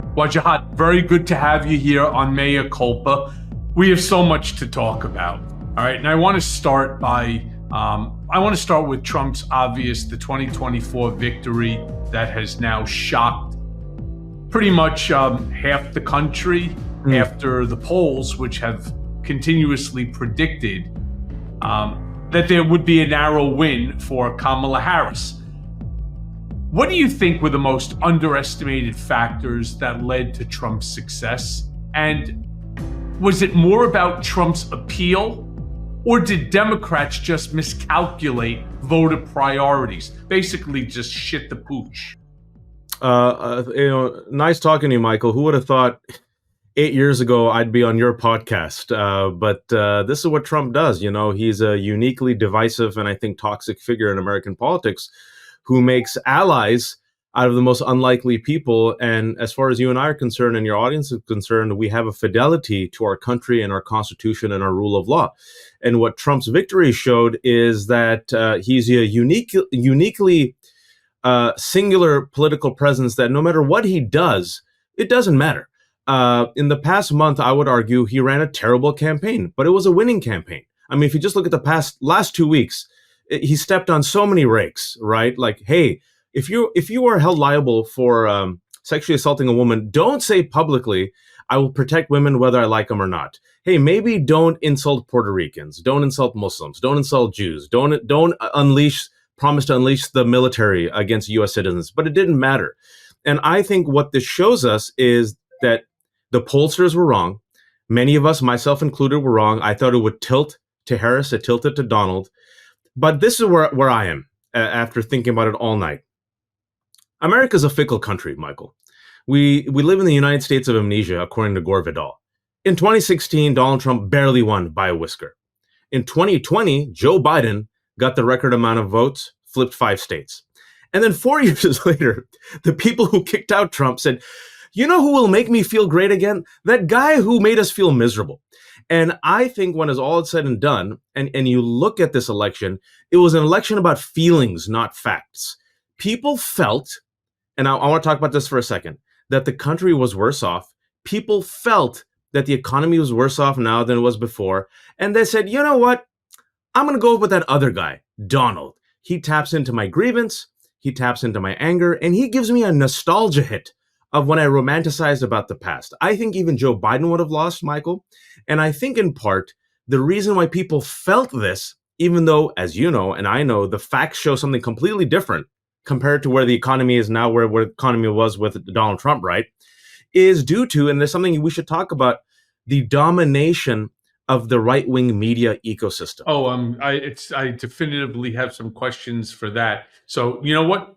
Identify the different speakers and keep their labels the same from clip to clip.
Speaker 1: Wajahat, very good to have you here on Mea Culpa. We have so much to talk about. All right, and I want to start with Trump's obvious, the 2024 victory that has now shocked pretty much half the country after the polls, which have continuously predicted that there would be a narrow win for Kamala Harris. What do you think were the most underestimated factors that led to Trump's success? And was it more about Trump's appeal, or did Democrats just miscalculate voter priorities? Basically just shit the pooch.
Speaker 2: Nice talking to you, Michael. Who would have thought 8 years ago I'd be on your podcast? But this is what Trump does. You know, he's a uniquely divisive and I think toxic figure in American politics who makes allies out of the most unlikely people. And as far as you and I are concerned and your audience is concerned, we have a fidelity to our country and our Constitution and our rule of law. And what Trump's victory showed is that he's a uniquely singular political presence that no matter what he does, it doesn't matter. In the past month, I would argue he ran a terrible campaign, but it was a winning campaign. I mean, if you just look at the last 2 weeks, he stepped on so many rakes, right? Like, hey, if you are held liable for sexually assaulting a woman, don't say publicly, I will protect women whether I like them or not. Hey, maybe don't insult Puerto Ricans, don't insult Muslims, don't insult Jews, don't promise to unleash the military against U.S. citizens. But it didn't matter. And I think what this shows us is that the pollsters were wrong. Many of us, myself included, were wrong. I thought it would tilt to Harris, it tilted to Donald. But this is where I am after thinking about it all night. America's a fickle country, Michael. We live in the United States of amnesia, according to Gore Vidal. In 2016, Donald Trump barely won by a whisker. In 2020, Joe Biden got the record amount of votes, flipped 5 states. And then 4 years later, the people who kicked out Trump said, you know who will make me feel great again? That guy who made us feel miserable. And I think when it's all said and done, and you look at this election, it was an election about feelings, not facts. People felt, and I want to talk about this for a second, that the country was worse off. People felt that the economy was worse off now than it was before. And they said, you know what? I'm going to go with that other guy, Donald. He taps into my grievance, he taps into my anger, and he gives me a nostalgia hit of when I romanticized about the past. I think even Joe Biden would have lost, Michael. And I think in part, the reason why people felt this, even though, as you know, and I know, the facts show something completely different compared to where the economy is now, where the economy was with Donald Trump, right, is due to, and there's something we should talk about, the domination of the right-wing media ecosystem.
Speaker 1: Oh, I definitively have some questions for that. So you know what?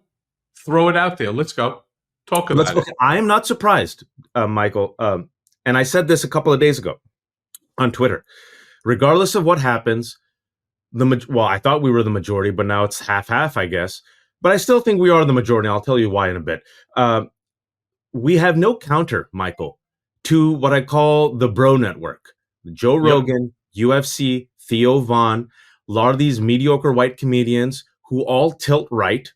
Speaker 1: Throw it out there. Let's go. Talk about it.
Speaker 2: I am not surprised, Michael. And I said this a couple of days ago on Twitter. Regardless of what happens, I thought we were the majority, but now it's half-half, I guess. But I still think we are the majority. I'll tell you why in a bit. We have no counter, Michael, to what I call the bro network. Joe Rogan, UFC, Theo Vaughn, a lot of these mediocre white comedians who all tilt right.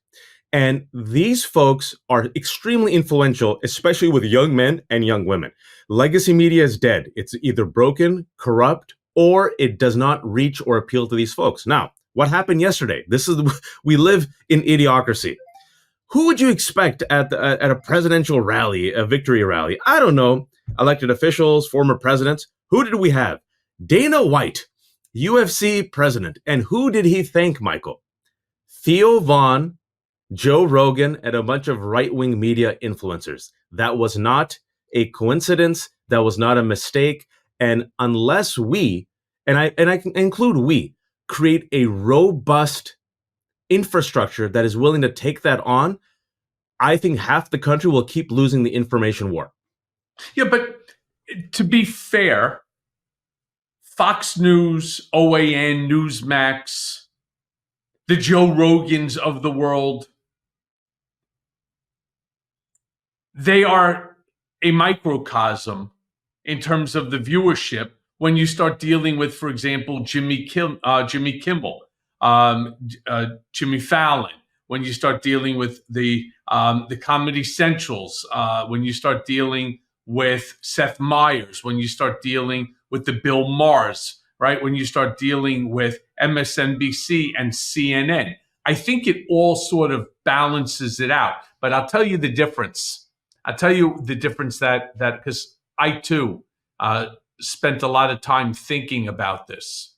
Speaker 2: And these folks are extremely influential, especially with young men and young women. Legacy media is dead. It's either broken, corrupt, or it does not reach or appeal to these folks. Now, what happened yesterday? We live in idiocracy. Who would you expect at a presidential rally, a victory rally? I don't know. Elected officials, former presidents. Who did we have? Dana White, UFC president. And who did he thank, Michael? Theo Vaughn, Joe Rogan, and a bunch of right-wing media influencers. That was not a coincidence. That was not a mistake. And unless we, and I can include we, create a robust infrastructure that is willing to take that on, I think half the country will keep losing the information war.
Speaker 1: Yeah, but to be fair, Fox News, OAN, Newsmax, the Joe Rogans of the world, they are a microcosm in terms of the viewership when you start dealing with, for example, Jimmy Kimmel, Jimmy Fallon, when you start dealing with the Comedy Centrals, when you start dealing with Seth Meyers, when you start dealing with the Bill Maher's, right? When you start dealing with MSNBC and CNN. I think it all sort of balances it out. But I'll tell you the difference. I'll tell you the difference that because I too spent a lot of time thinking about this.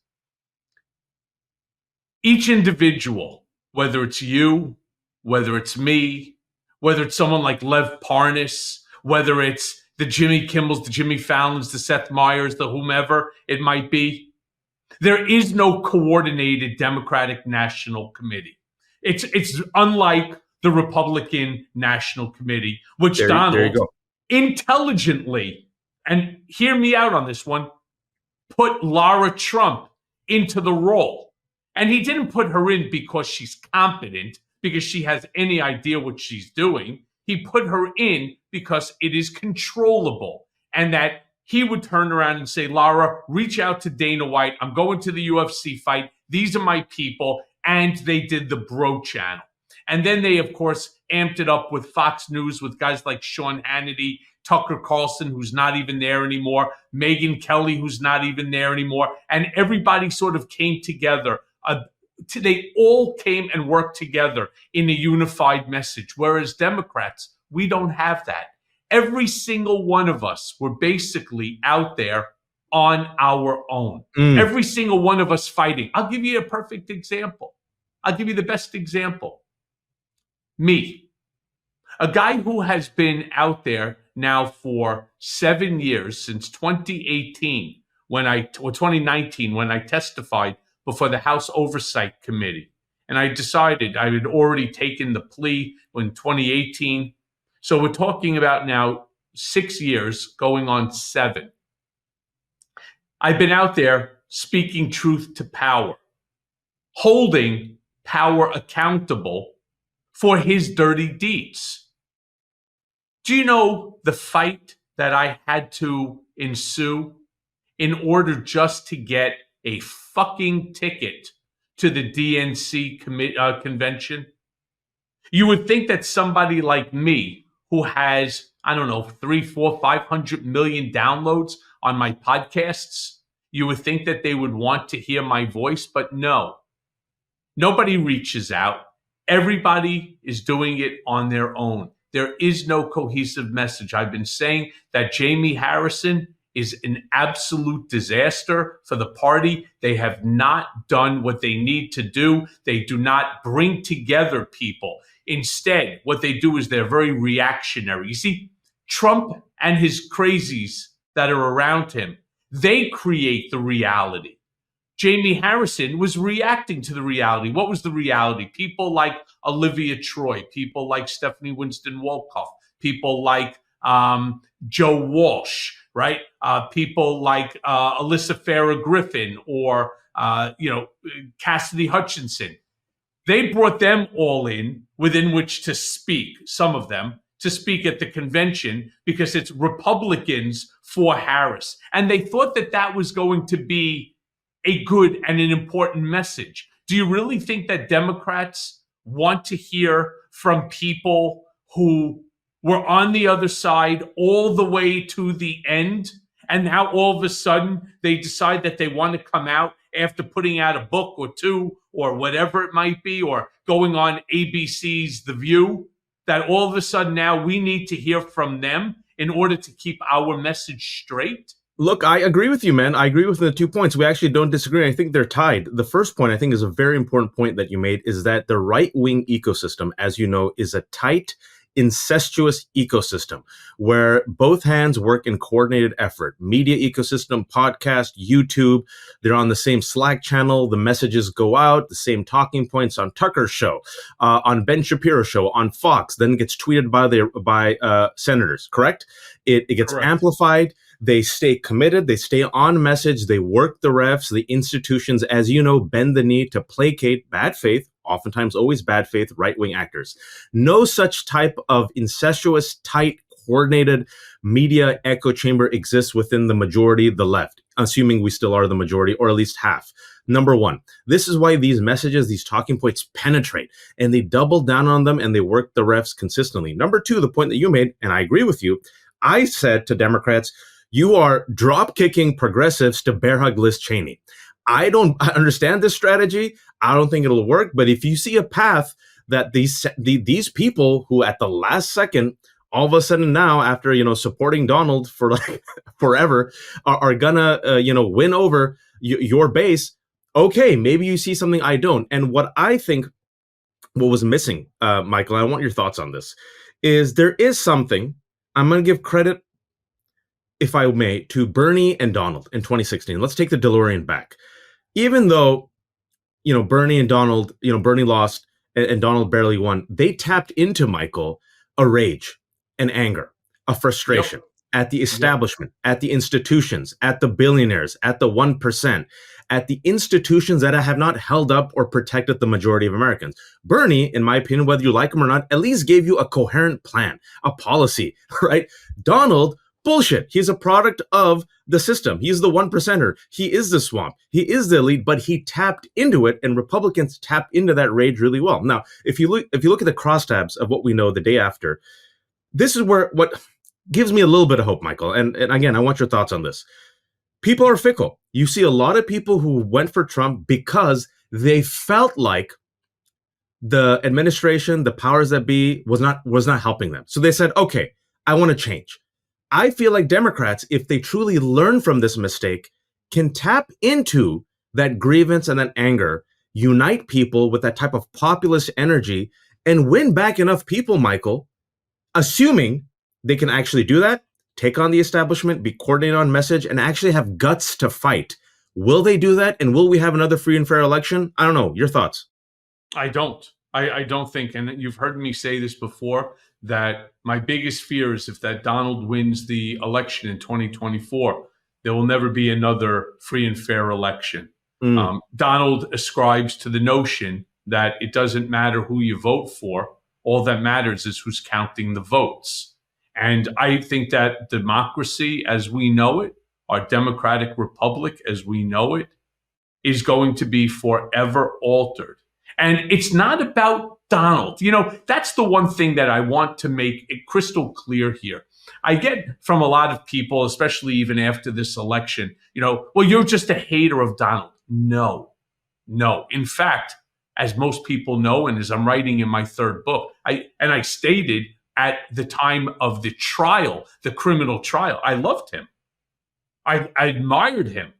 Speaker 1: Each individual, whether it's you, whether it's me, whether it's someone like Lev Parnas, whether it's the Jimmy Kimmels, the Jimmy Fallons, the Seth Meyers, the whomever it might be, there is no coordinated Democratic National Committee. It's unlike the Republican National Committee, which Donald intelligently, and hear me out on this one, put Lara Trump into the role. And he didn't put her in because she's competent, because she has any idea what she's doing. He put her in because it is controllable, and that he would turn around and say, Lara, reach out to Dana White. I'm going to the UFC fight. These are my people. And they did the Bro channel. And then they, of course, amped it up with Fox News, with guys like Sean Hannity, Tucker Carlson, who's not even there anymore, Megyn Kelly, who's not even there anymore. And everybody sort of came together. They all came and worked together in a unified message. Whereas Democrats, we don't have that. Every single one of us were basically out there on our own. Every single one of us fighting. I'll give you a perfect example. I'll give you the best example. Me, a guy who has been out there now for 7 years, since 2018, or 2019, when I testified before the House Oversight Committee. And I decided I had already taken the plea in 2018. So we're talking about now 6 years, going on 7. I've been out there speaking truth to power, holding power accountable for his dirty deeds. Do you know the fight that I had to ensue in order just to get a fucking ticket to the DNC convention? You would think that somebody like me, who has, I don't know, 300, 400, 500 million downloads on my podcasts, you would think that they would want to hear my voice, but no. Nobody reaches out. Everybody is doing it on their own. There is no cohesive message. I've been saying that Jamie Harrison is an absolute disaster for the party. They have not done what they need to do. They do not bring together people. Instead, what they do is they're very reactionary. You see, Trump and his crazies that are around him, they create the reality. Jamie Harrison was reacting to the reality. What was the reality? People like Olivia Troy, people like Stephanie Winston Wolkoff, people like Joe Walsh, right? People like Alyssa Farah Griffin or Cassidy Hutchinson. They brought them all in within which to speak, some of them, to speak at the convention because it's Republicans for Harris. And they thought that that was going to be a good and an important message. Do you really think that Democrats want to hear from people who were on the other side all the way to the end, and now all of a sudden they decide that they want to come out after putting out a book or two or whatever it might be, or going on ABC's The View, that all of a sudden now we need to hear from them in order to keep our message straight?
Speaker 2: Look, I agree with you, man. I agree with the 2 points. We actually don't disagree. I think they're tied. The first point I think is a very important point that you made, is that the right-wing ecosystem, as you know, is a tight, incestuous ecosystem where both hands work in coordinated effort. Media ecosystem, podcast, YouTube, they're on the same Slack channel. The messages go out, the same talking points on Tucker's show, on Ben Shapiro's show, on Fox, then gets tweeted by senators, correct? It gets
Speaker 1: Correct.
Speaker 2: Amplified. They stay committed. They stay on message. They work the refs. The institutions, as you know, bend the knee to placate bad faith, oftentimes always bad faith, right-wing actors. No such type of incestuous, tight, coordinated media echo chamber exists within the majority, the left, assuming we still are the majority, or at least half. Number one, this is why these messages, these talking points penetrate, and they double down on them and they work the refs consistently. Number two, the point that you made, and I agree with you, I said to Democrats, you are drop kicking progressives to bear hug Liz Cheney. I understand this strategy. I don't think it'll work. But if you see a path that these people who at the last second, all of a sudden now, after supporting Donald for like forever, are gonna win over your base. Okay, maybe you see something I don't. And what I think what was missing, Michael, I want your thoughts on this, is there is something. I'm going to give credit, if I may, to Bernie and Donald in 2016. Let's take the DeLorean back. Even though, Bernie and Donald, Bernie lost and Donald barely won, they tapped into, Michael, a rage, an anger, a frustration at the establishment, at the institutions, at the billionaires, at the 1%, at the institutions that have not held up or protected the majority of Americans. Bernie, in my opinion, whether you like him or not, at least gave you a coherent plan, a policy, right? Donald, bullshit. He's a product of the system. He's the 1%er. He is the swamp. He is the elite, but he tapped into it, and Republicans tapped into that rage really well. Now, if you look at the crosstabs of what we know the day after, this is where what gives me a little bit of hope, Michael. And again, I want your thoughts on this. People are fickle. You see a lot of people who went for Trump because they felt like the administration, the powers that be, was not helping them. So they said, okay, I want to change. I feel like Democrats, if they truly learn from this mistake, can tap into that grievance and that anger, unite people with that type of populist energy, and win back enough people, Michael, assuming they can actually do that, take on the establishment, be coordinated on message, and actually have guts to fight. Will they do that? And will we have another free and fair election? I don't know. Your thoughts?
Speaker 1: I don't. I don't think, and you've heard me say this before, that my biggest fear is if that Donald wins the election in 2024, there will never be another free and fair election. Donald ascribes to the notion that it doesn't matter who you vote for. All that matters is who's counting the votes. And I think that democracy as we know it, our democratic republic as we know it, is going to be forever altered. And it's not about Donald. That's the one thing that I want to make it crystal clear here. I get from a lot of people, especially even after this election, well, you're just a hater of Donald. No. In fact, as most people know, and as I'm writing in my third book, I stated at the time of the trial, the criminal trial, I loved him. I admired him.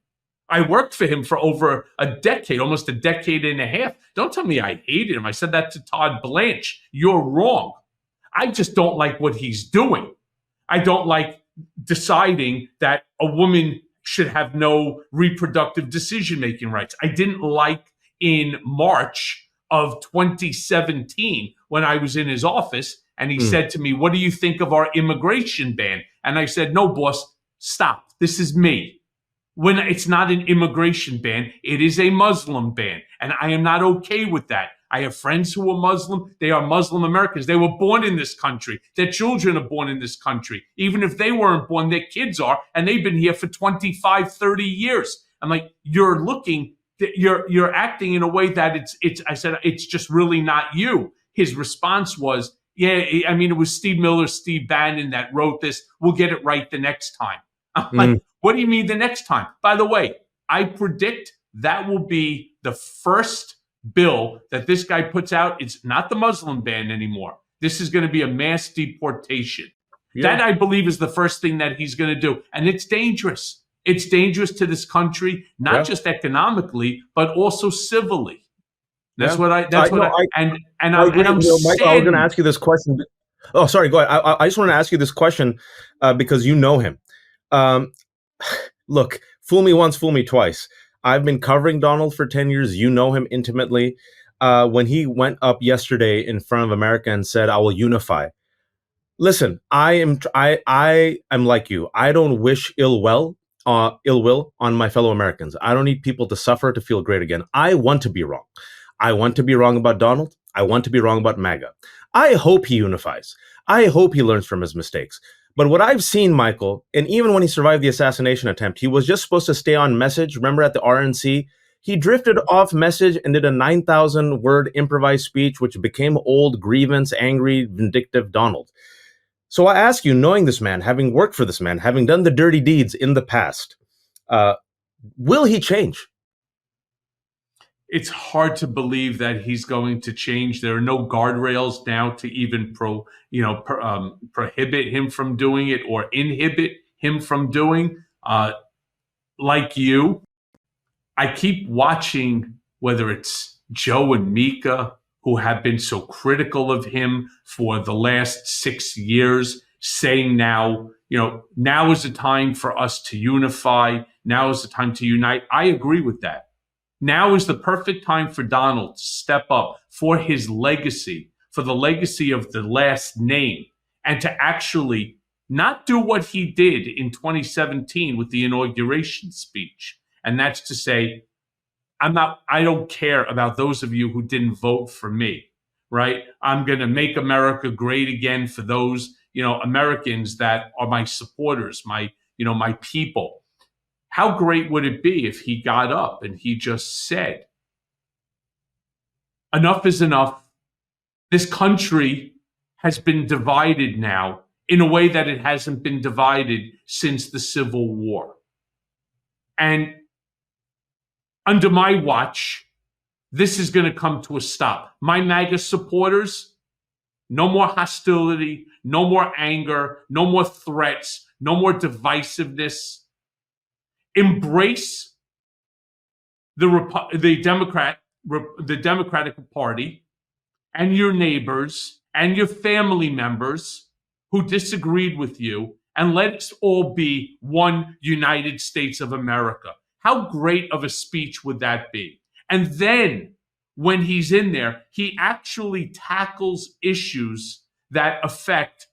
Speaker 1: I worked for him for over a decade, almost a decade and a half. Don't tell me I hated him. I said that to Todd Blanche. You're wrong. I just don't like what he's doing. I don't like deciding that a woman should have no reproductive decision-making rights. I didn't like in March of 2017 when I was in his office and he said to me, "What do you think of our immigration ban?" And I said, "No, boss, stop. This is me. When it's not an immigration ban, it is a Muslim ban. And I am not okay with that. I have friends who are Muslim. They are Muslim Americans. They were born in this country. Their children are born in this country. Even if they weren't born, their kids are. And they've been here for 25, 30 years. I'm like, you're acting in a way that I said, it's just really not you. His response was, it was Steve Miller, Steve Bannon that wrote this. We'll get it right the next time. I'm like, what do you mean the next time? By the way, I predict that will be the first bill that this guy puts out. It's not the Muslim ban anymore. This is going to be a mass deportation. That, I believe, is the first thing that he's going to do. And it's dangerous. It's dangerous to this country, not just economically, but also civilly. I'm
Speaker 2: Michael, I was going to ask you this question. Oh, sorry, go ahead. I just want to ask you this question because you know him. Look, fool me once, fool me twice. I've been covering Donald for 10 years. You know him intimately. When he went up yesterday in front of America and said, "I will unify." Listen, I am like you. I don't wish ill will on my fellow Americans. I don't need people to suffer to feel great again. I want to be wrong. I want to be wrong about Donald. I want to be wrong about MAGA. I hope he unifies. I hope he learns from his mistakes. But what I've seen, Michael, and even when he survived the assassination attempt, he was just supposed to stay on message. Remember at the RNC, He drifted off message and did a 9,000 word improvised speech, which became old, grievance, angry, vindictive Donald. So I ask you, knowing this man, having worked for this man, having done the dirty deeds in the past, will he change?
Speaker 1: It's hard to believe that he's going to change. There are no guardrails now to even prohibit him from doing it or inhibit him from doing. Like you, I keep watching whether it's Joe and Mika, who have been so critical of him for the last 6 years, saying now is the time for us to unify. Now is the time to unite. I agree with that. Now is the perfect time for Donald to step up for his legacy, for the legacy of the last name, and to actually not do what he did in 2017 with the inauguration speech. And that's to say, I don't care about those of you who didn't vote for me, right? I'm going to make America great again for those, Americans that are my supporters, my people. How great would it be if he got up and he just said, enough is enough. This country has been divided now in a way that it hasn't been divided since the Civil War. And under my watch, this is going to come to a stop. My MAGA supporters, no more hostility, no more anger, no more threats, no more divisiveness. Embrace the Democratic Party and your neighbors and your family members who disagreed with you, and let's all be one United States of America. How great of a speech would that be? And then when he's in there, he actually tackles issues that affect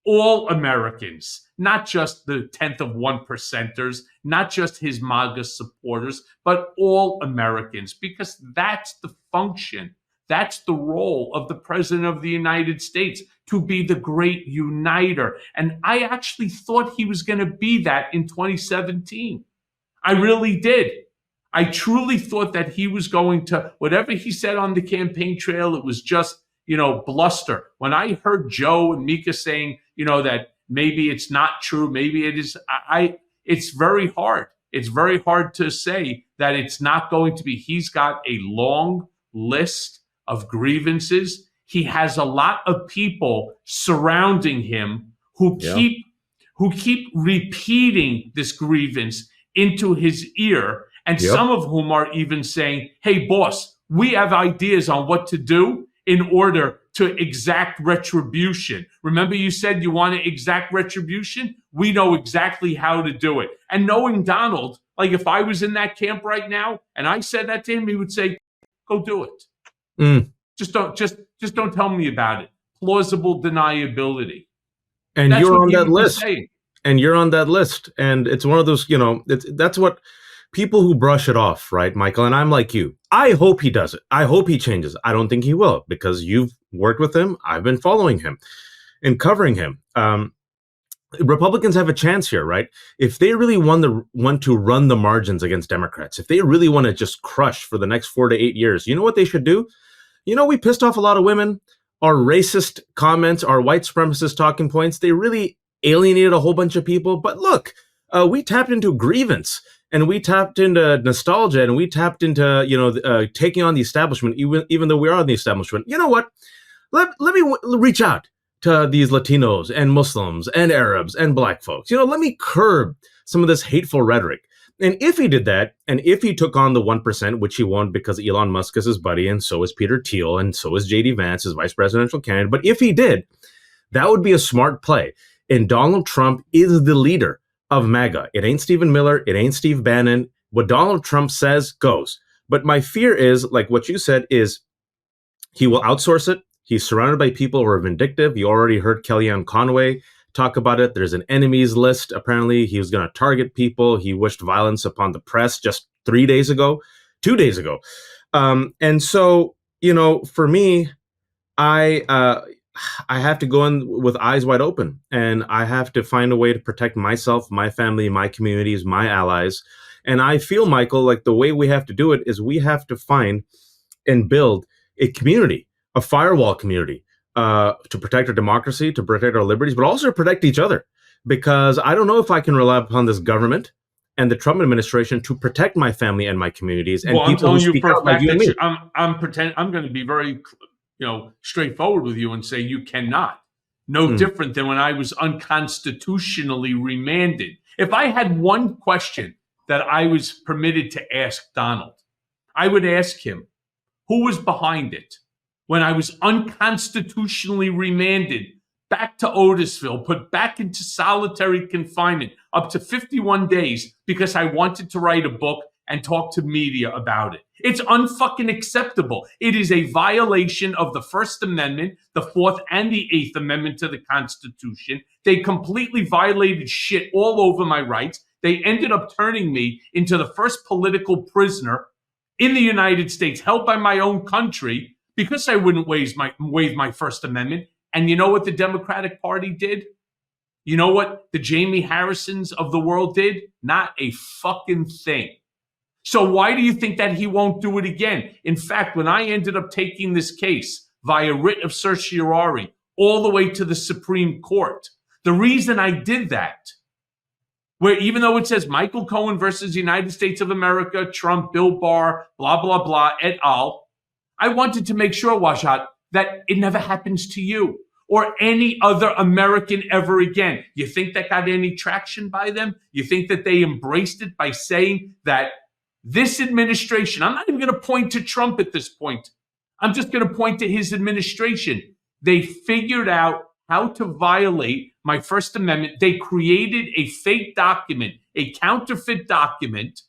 Speaker 1: all Americans, not just the 10th of 1%ers, not just his MAGA supporters, but all Americans, because that's the function, that's the role of the President of the United States, to be the great uniter. And I actually thought he was going to be that in 2017. I really did. I truly thought that he was going to, whatever he said on the campaign trail, it was just bluster. When I heard Joe and Mika saying, that maybe it's not true, maybe it is, it's very hard. It's very hard to say that it's not going to be. He's got a long list of grievances. He has a lot of people surrounding him who keep repeating this grievance into his ear, and some of whom are even saying, hey, boss, we have ideas on what to do in order to exact retribution. Remember, you said you want to exact retribution? We know exactly how to do it. And knowing Donald, like if I was in that camp right now and I said that to him, he would say, go do it. Just don't tell me about it. Plausible deniability.
Speaker 2: And that's you're on that list. And you're on that list. And it's one of those, that's what people who brush it off, right, Michael? And I'm like you. I hope he does it. I hope he changes. I don't think he will, because you've worked with him. I've been following him and covering him. Republicans have a chance here, right? If they really want to run the margins against Democrats, if they really want to just crush for the next 4 to 8 years, you know what they should do? We pissed off a lot of women. Our racist comments, our white supremacist talking points, they really alienated a whole bunch of people. But look, we tapped into grievance, and we tapped into nostalgia, and we tapped into taking on the establishment, even though we are in the establishment. You know what? Let me reach out to these Latinos and Muslims and Arabs and Black folks. Let me curb some of this hateful rhetoric. And if he did that, and if he took on the 1%, which he won't because Elon Musk is his buddy, and so is Peter Thiel, and so is JD Vance, his vice presidential candidate. But if he did, that would be a smart play. And Donald Trump is the leader of MAGA. It ain't Stephen Miller. It ain't Steve Bannon. What Donald Trump says goes. But my fear is, like what you said, is he will outsource it. He's surrounded by people who are vindictive. You already heard Kellyanne Conway talk about it. There's an enemies list. Apparently, he was going to target people. He wished violence upon the press just 2 days ago. And so, for me, I have to go in with eyes wide open, and I have to find a way to protect myself, my family, my communities, my allies. And I feel, Michael, like the way we have to do it is we have to find and build a community, a firewall community, to protect our democracy, to protect our liberties, but also to protect each other. Because I don't know if I can rely upon this government and the Trump administration to protect my family and my communities and
Speaker 1: Well, I'm
Speaker 2: people who
Speaker 1: telling you
Speaker 2: speak
Speaker 1: for a
Speaker 2: out like
Speaker 1: fact
Speaker 2: you and me.
Speaker 1: that I'm going to be very, straightforward with you and say you cannot. No different than when I was unconstitutionally remanded. If I had one question that I was permitted to ask Donald, I would ask him, who was behind it? When I was unconstitutionally remanded back to Otisville, put back into solitary confinement up to 51 days because I wanted to write a book and talk to media about it. It's unfucking acceptable. It is a violation of the First Amendment, the Fourth and the Eighth Amendment to the Constitution. They completely violated shit all over my rights. They ended up turning me into the first political prisoner in the United States, held by my own country, because I wouldn't waive my First Amendment. And you know what the Democratic Party did? You know what the Jamie Harrisons of the world did? Not a fucking thing. So why do you think that he won't do it again? In fact, when I ended up taking this case via writ of certiorari all the way to the Supreme Court, the reason I did that, where even though it says Michael Cohen versus United States of America, Trump, Bill Barr, blah, blah, blah, et al., I wanted to make sure, Wajahat, that it never happens to you or any other American ever again. You think that got any traction by them? You think that they embraced it by saying that this administration, I'm not even going to point to Trump at this point. I'm just going to point to his administration. They figured out how to violate my First Amendment. They created a fake document, a counterfeit document,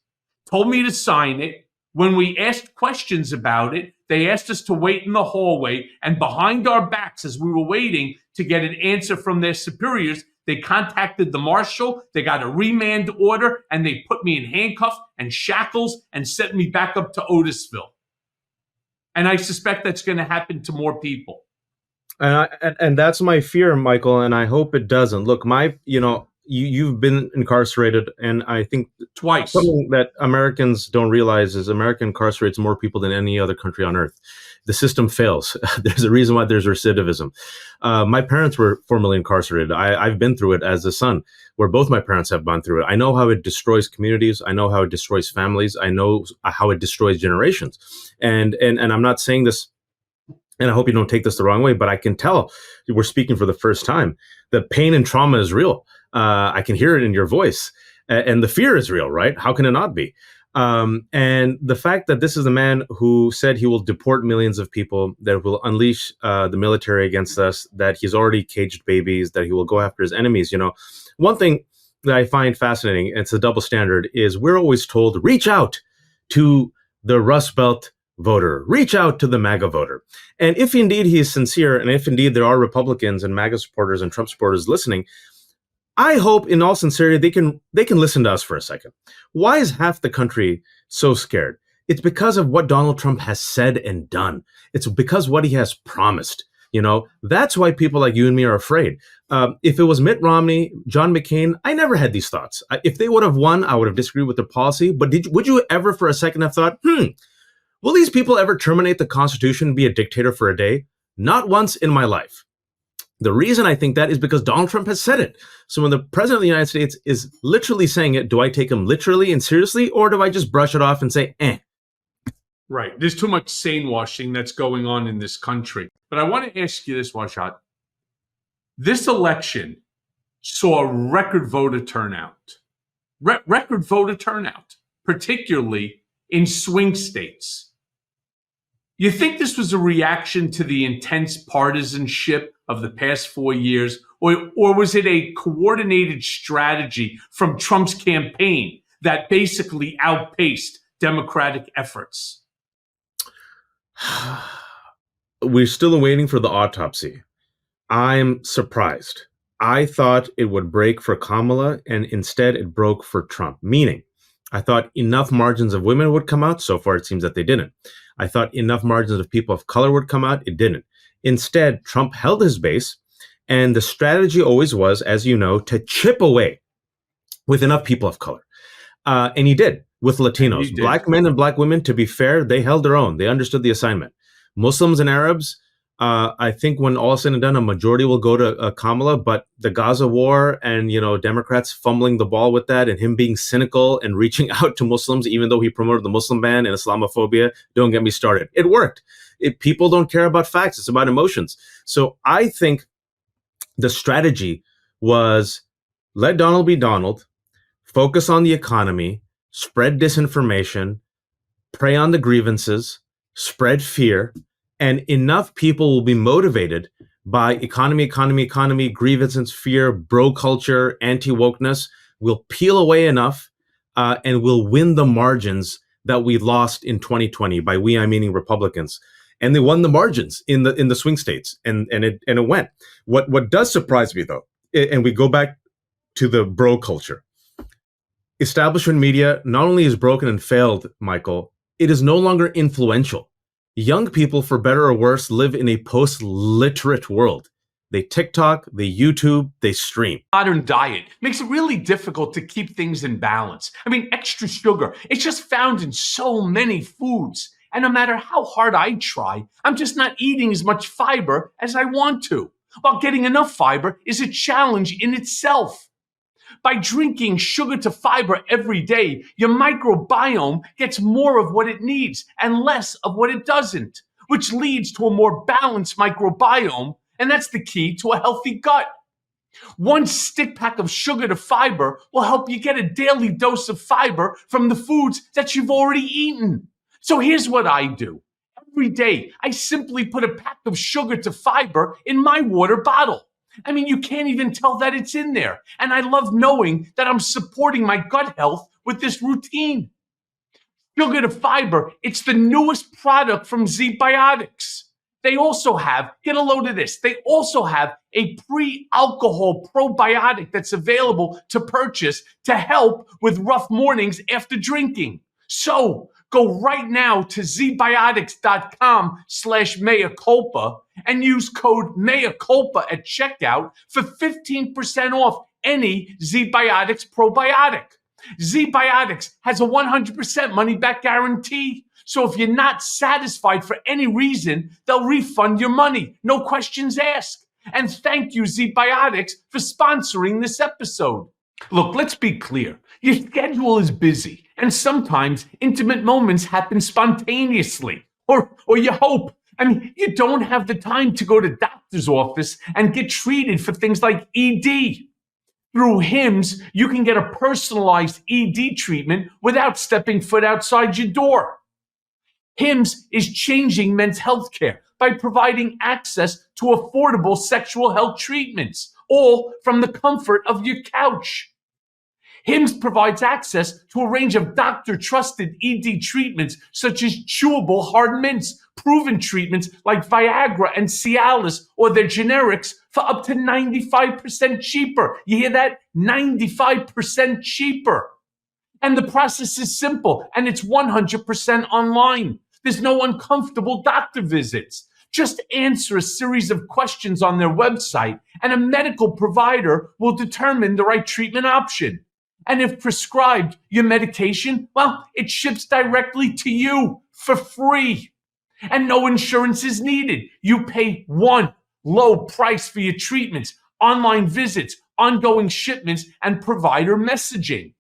Speaker 1: told me to sign it. When we asked questions about it, they asked us to wait in the hallway, and behind our backs as we were waiting to get an answer from their superiors, they contacted the marshal, they got a remand order, and they put me in handcuffs and shackles and sent me back up to Otisville. And I suspect that's going to happen to more people.
Speaker 2: And that's my fear, Michael, and I hope it doesn't. Look, you've been incarcerated, and I think
Speaker 1: twice.
Speaker 2: Something that Americans don't realize is America incarcerates more people than any other country on earth. The system fails. There's a reason why there's recidivism. My parents were formerly incarcerated. I've been through it as a son, where both my parents have gone through it. I know how it destroys communities. I know how it destroys families. I know how it destroys generations. And I'm not saying this, and I hope you don't take this the wrong way, but I can tell we're speaking for the first time. The pain and trauma is real. I can hear it in your voice. And the fear is real, right? How can it not be? And the fact that this is a man who said he will deport millions of people, that will unleash the military against us, that he's already caged babies, that he will go after his enemies. One thing that I find fascinating, it's a double standard, is we're always told, reach out to the Rust Belt voter, reach out to the MAGA voter. And if indeed he is sincere, and if indeed there are Republicans and MAGA supporters and Trump supporters listening, I hope in all sincerity they can listen to us for a second. Why is half the country so scared? It's because of what Donald Trump has said and done. It's because what he has promised. That's why people like you and me are afraid. If it was Mitt Romney, John McCain, I never had these thoughts. If they would have won, I would have disagreed with their policy. But would you ever for a second have thought, will these people ever terminate the Constitution and be a dictator for a day? Not once in my life. The reason I think that is because Donald Trump has said it. So when the president of the United States is literally saying it, do I take him literally and seriously, or do I just brush it off and say, eh?
Speaker 1: Right. There's too much sane washing that's going on in this country. But I want to ask you this, Wajahat. This election saw record voter turnout. Record voter turnout, particularly in swing states. You think this was a reaction to the intense partisanship of the past 4 years, or was it a coordinated strategy from Trump's campaign that basically outpaced Democratic efforts?
Speaker 2: We're still waiting for the autopsy. I'm surprised. I thought it would break for Kamala, and instead it broke for Trump, meaning I thought enough margins of women would come out. So far, it seems that they didn't. I thought enough margins of people of color would come out. It didn't. Instead, Trump held his base, and the strategy always was, as you know, to chip away with enough people of color. And he did. with
Speaker 1: And
Speaker 2: Latinos.
Speaker 1: he did.
Speaker 2: Black men and black women, to be fair, they held their own. They understood the assignment. Muslims and Arabs, I think when all is said and done, a majority will go to Kamala, but the Gaza war and, Democrats fumbling the ball with that and him being cynical and reaching out to Muslims, even though he promoted the Muslim ban and Islamophobia, don't get me started. It worked. People don't care about facts. It's about emotions. So I think the strategy was let Donald be Donald, focus on the economy, spread disinformation, prey on the grievances, spread fear, and enough people will be motivated by economy, grievances, fear, bro culture, anti-wokeness, will peel away enough and will win the margins that we lost in 2020. By we, I'm meaning Republicans. And they won the margins in the swing states, and it went. What does surprise me, though, and we go back to the bro culture. Establishment media not only is broken and failed, Michael, it is no longer influential. Young people, for better or worse, live in a post-literate world. They TikTok, they YouTube, they stream.
Speaker 1: Modern diet makes it really difficult to keep things in balance. I mean, extra sugar, it's just found in so many foods. And no matter how hard I try, I'm just not eating as much fiber as I want to. While getting enough fiber is a challenge in itself. By drinking sugar to fiber every day, your microbiome gets more of what it needs and less of what it doesn't, which leads to a more balanced microbiome, and that's the key to a healthy gut. One stick pack of sugar to fiber will help you get a daily dose of fiber from the foods that you've already eaten. So here's what I do. Every day, I simply put a pack of sugar to fiber in my water bottle. I mean, you can't even tell that it's in there. And I love knowing that I'm supporting my gut health with this routine. Sugar to fiber, it's the newest product from ZBiotics. They also have, get a load of this, they also have a pre-alcohol probiotic that's available to purchase to help with rough mornings after drinking. So go right now to zbiotics.com/Mea Culpa and use code Mea Culpa at checkout for 15% off any ZBiotics probiotic. ZBiotics has a 100% money-back guarantee. So if you're not satisfied for any reason, they'll refund your money. No questions asked. And thank you, ZBiotics, for sponsoring this episode. Look, let's be clear. Your schedule is busy, and sometimes intimate moments happen spontaneously. Or you hope. I mean, you don't have the time to go to doctor's office and get treated for things like ED. Through HIMS, you can get a personalized ED treatment without stepping foot outside your door. HIMS is changing men's health care by providing access to affordable sexual health treatments, all from the comfort of your couch. HIMS provides access to a range of doctor-trusted ED treatments such as chewable hard mints, proven treatments like Viagra and Cialis or their generics for up to 95% cheaper. You hear that? 95% cheaper. And the process is simple and it's 100% online. There's no uncomfortable doctor visits. Just answer a series of questions on their website and a medical provider will determine the right treatment option. And if prescribed your medication, well, it ships directly to you for free. And no insurance is needed. You pay one low price for your treatments, online visits, ongoing shipments, and provider messaging.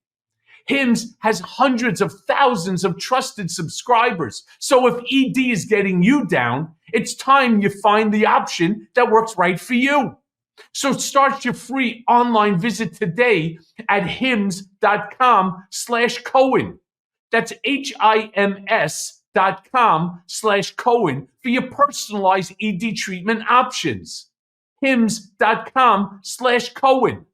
Speaker 1: HIMS has hundreds of thousands of trusted subscribers. So if ED is getting you down, it's time you find the option that works right for you. So start your free online visit today at hims.com/Cohen. That's HIMS.com/Cohen for your personalized ED treatment options. hims.com/Cohen.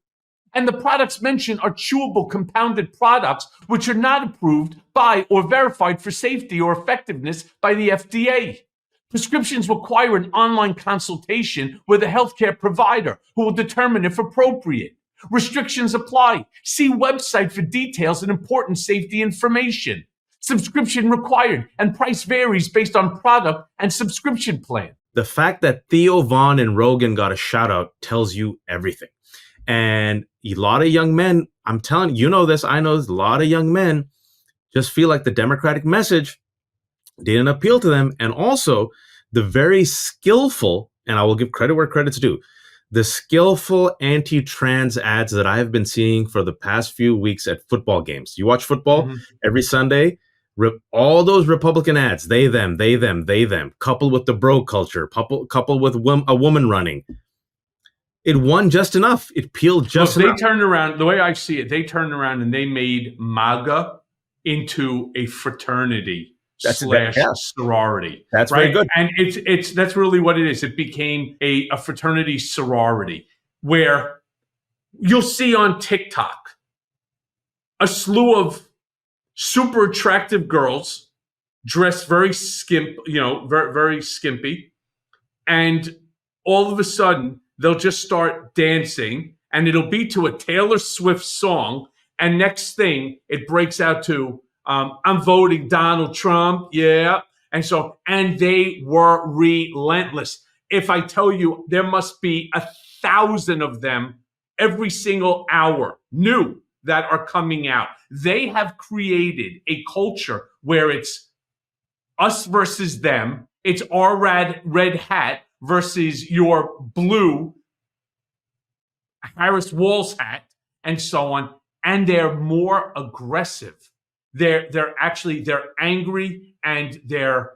Speaker 1: And the products mentioned are chewable compounded products which are not approved by or verified for safety or effectiveness by the FDA. Prescriptions require an online consultation with a healthcare provider who will determine if appropriate. Restrictions apply. See website for details and important safety information. Subscription required and price varies based on product and subscription plan.
Speaker 2: The fact that Theo Von and Rogan got a shout out tells you everything. And a lot of young men, I'm telling you, you know this, I know there's a lot of young men just feel like the Democratic message didn't appeal to them. And also the very skillful, and I will give credit where credit's due, the skillful anti-trans ads that I have been seeing for the past few weeks at football games. You watch football every Sunday, all those Republican ads, they, them, coupled with the bro culture, coupled with a woman running. It won just enough. It peeled just enough.
Speaker 1: They turned around, the way I see it, they turned around and they made MAGA into a fraternity slash sorority.
Speaker 2: That's right? Very good.
Speaker 1: And that's really what it is. It became a fraternity sorority where you'll see on TikTok a slew of super attractive girls dressed very very skimpy. And all of a sudden they'll just start dancing and it'll be to a Taylor Swift song. And next thing it breaks out to, I'm voting Donald Trump. Yeah. And they were relentless. If I tell you, there must be 1,000 of them every single hour new that are coming out. They have created a culture where it's us versus them. It's our red hat versus your blue Harris Walls hat and so on. And they're more aggressive. They're angry and they're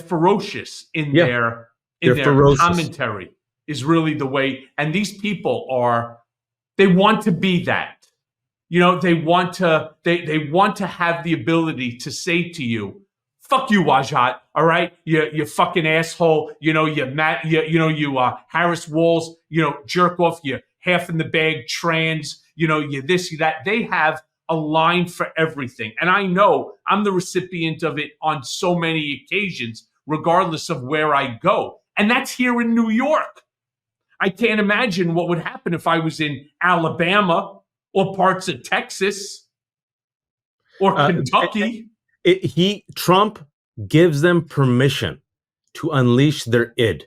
Speaker 1: ferocious in their commentary is really the way. And these people they want to be that. They want to have the ability to say to you, fuck you, Wajahat, all right? You fucking asshole, you Harris Walls, jerk off, you half in the bag trans, you this, you that. They have a line for everything. And I know I'm the recipient of it on so many occasions, regardless of where I go. And that's here in New York. I can't imagine what would happen if I was in Alabama or parts of Texas or Kentucky.
Speaker 2: Trump gives them permission to unleash their id.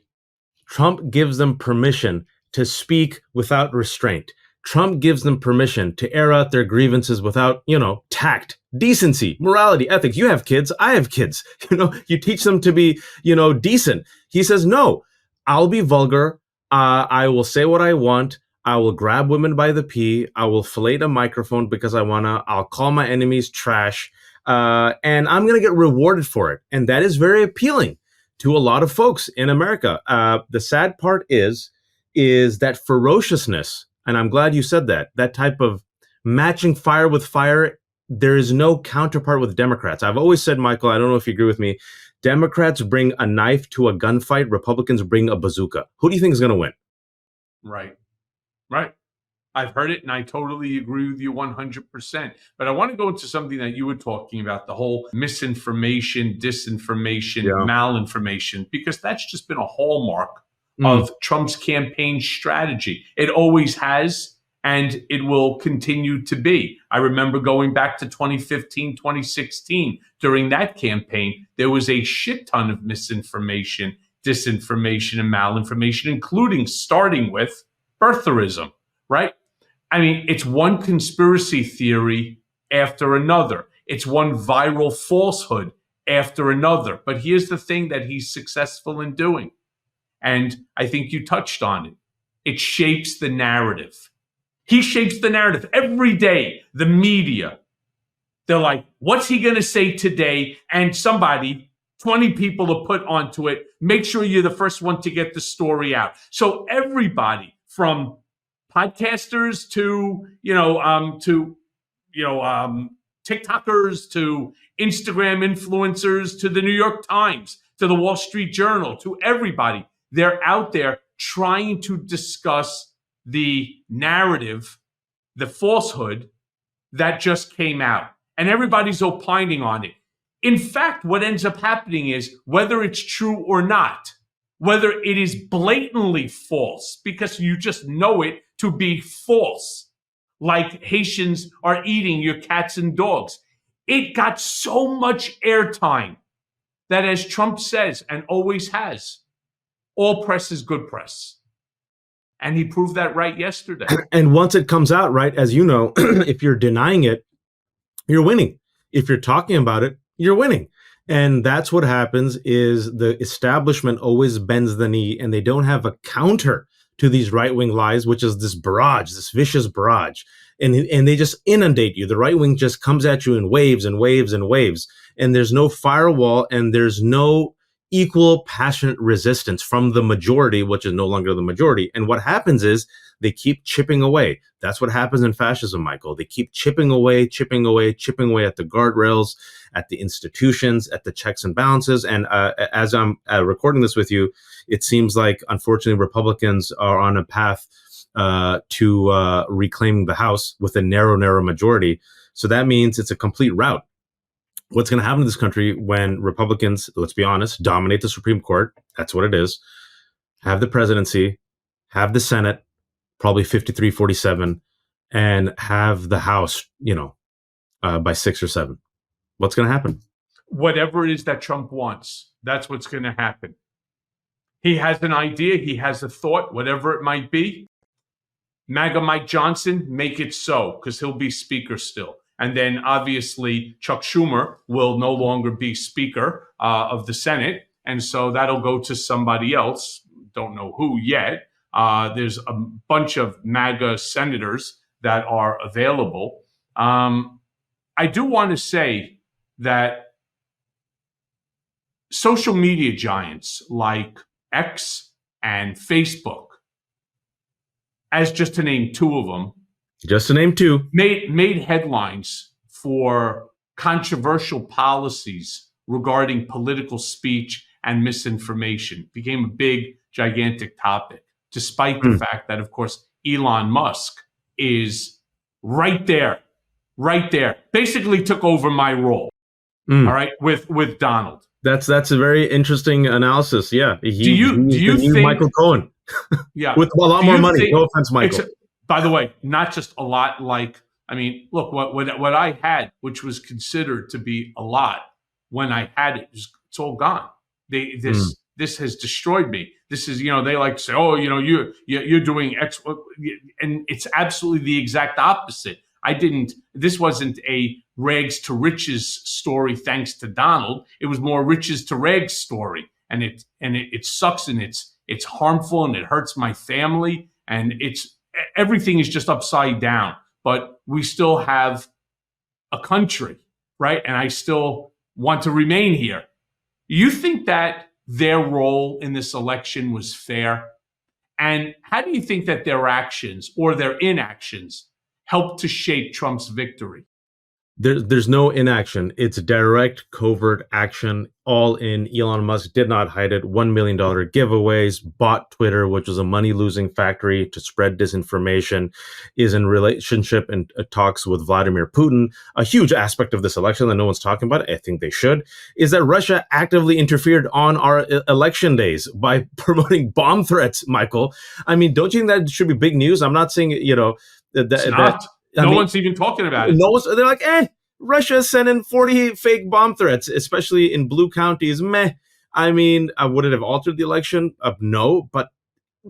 Speaker 2: Trump gives them permission to speak without restraint. Trump gives them permission to air out their grievances without, tact, decency, morality, ethics. You have kids. I have kids. You teach them to be, decent. He says, no, I'll be vulgar. I will say what I want. I will grab women by the pee. I will fillet a microphone because I want to. I'll call my enemies trash. And I'm going to get rewarded for it. And that is very appealing to a lot of folks in America. The sad part is that ferociousness, and I'm glad you said that type of matching fire with fire, there is no counterpart with Democrats. I've always said, Michael, I don't know if you agree with me, Democrats bring a knife to a gunfight, Republicans bring a bazooka. Who do you think is going to win?
Speaker 1: Right. I've heard it, and I totally agree with you 100%. But I want to go into something that you were talking about, the whole misinformation, disinformation, malinformation, because that's just been a hallmark of Trump's campaign strategy. It always has, and it will continue to be. I remember going back to 2015, 2016. During that campaign, there was a shit ton of misinformation, disinformation, and malinformation, including starting with birtherism, right? I mean, it's one conspiracy theory after another. It's one viral falsehood after another. But here's the thing that he's successful in doing. And I think you touched on it. It shapes the narrative. He shapes the narrative. Every day, the media, they're like, what's he going to say today? And 20 people are put onto it. Make sure you're the first one to get the story out. So everybody from podcasters to TikTokers to Instagram influencers to the New York Times to the Wall Street Journal to everybody, they're out there trying to discuss the narrative, the falsehood that just came out, and everybody's opining on it. In fact, what ends up happening is, whether it's true or not, whether it is blatantly false, because you just know it to be false, like Haitians are eating your cats and dogs, it got so much airtime that, as Trump says and always has, all press is good press. And he proved that right yesterday.
Speaker 2: And once it comes out, right, as you know, if you're denying it, you're winning. If you're talking about it, you're winning. And that's what happens is the establishment always bends the knee, and they don't have a counter to these right-wing lies, which is this barrage, this vicious barrage. And they just inundate you. The right wing just comes at you in waves and waves and waves. And there's no firewall, and there's no equal passionate resistance from the majority, which is no longer the majority. And what happens is they keep chipping away. That's what happens in fascism, Michael. They keep chipping away, chipping away, chipping away at the guardrails, at the institutions, at the checks and balances. And as I'm recording this with you, it seems like, unfortunately, Republicans are on a path to reclaiming the House with a narrow majority. So that means it's a complete rout. What's going to happen to this country when Republicans, let's be honest, dominate the Supreme Court? That's what it is. Have the presidency, have the Senate, probably 53-47, and have the House, by 6 or 7. What's going to happen?
Speaker 1: Whatever it is that Trump wants, that's what's going to happen. He has an idea, he has a thought, whatever it might be. MAGA Mike Johnson, make it so, because he'll be speaker still. And then obviously Chuck Schumer will no longer be speaker of the Senate. And so that'll go to somebody else. Don't know who yet. There's a bunch of MAGA senators that are available. I do want to say that social media giants like X and Facebook, as just to name two of them, made headlines for controversial policies regarding political speech and misinformation. Became a big, gigantic topic, despite the fact that, of course, Elon Musk is right there, basically took over my role, all right, with Donald.
Speaker 2: That's a very interesting analysis. Yeah.
Speaker 1: Do you think
Speaker 2: Michael Cohen?
Speaker 1: Yeah.
Speaker 2: With a lot more money. No offense, Michael.
Speaker 1: By the way, not just a lot. Like, I mean, look, what I had, which was considered to be a lot, when I had it, it's all gone. This has destroyed me. This is, they like to say, oh, you're doing X, and it's absolutely the exact opposite. This wasn't a rags to riches story thanks to Donald. It was more riches to rags story. And it sucks, and it's harmful, and it hurts my family, and everything is just upside down. But we still have a country, right? And I still want to remain here. You think that their role in this election was fair? And how do you think that their actions or their inactions helped to shape Trump's victory?
Speaker 2: There's no inaction. It's direct, covert action, all in. Elon Musk did not hide it. $1 million giveaways, bought Twitter, which was a money-losing factory to spread disinformation, is in relationship and talks with Vladimir Putin. A huge aspect of this election that no one's talking about, I think they should, is that Russia actively interfered on our election days by promoting bomb threats, Michael. I mean, don't you think that should be big news? I'm not saying,
Speaker 1: It's not. No one's even talking about it.
Speaker 2: They're like, Russia sent in 40 fake bomb threats, especially in blue counties. Meh. I mean, would it have altered the election? No, but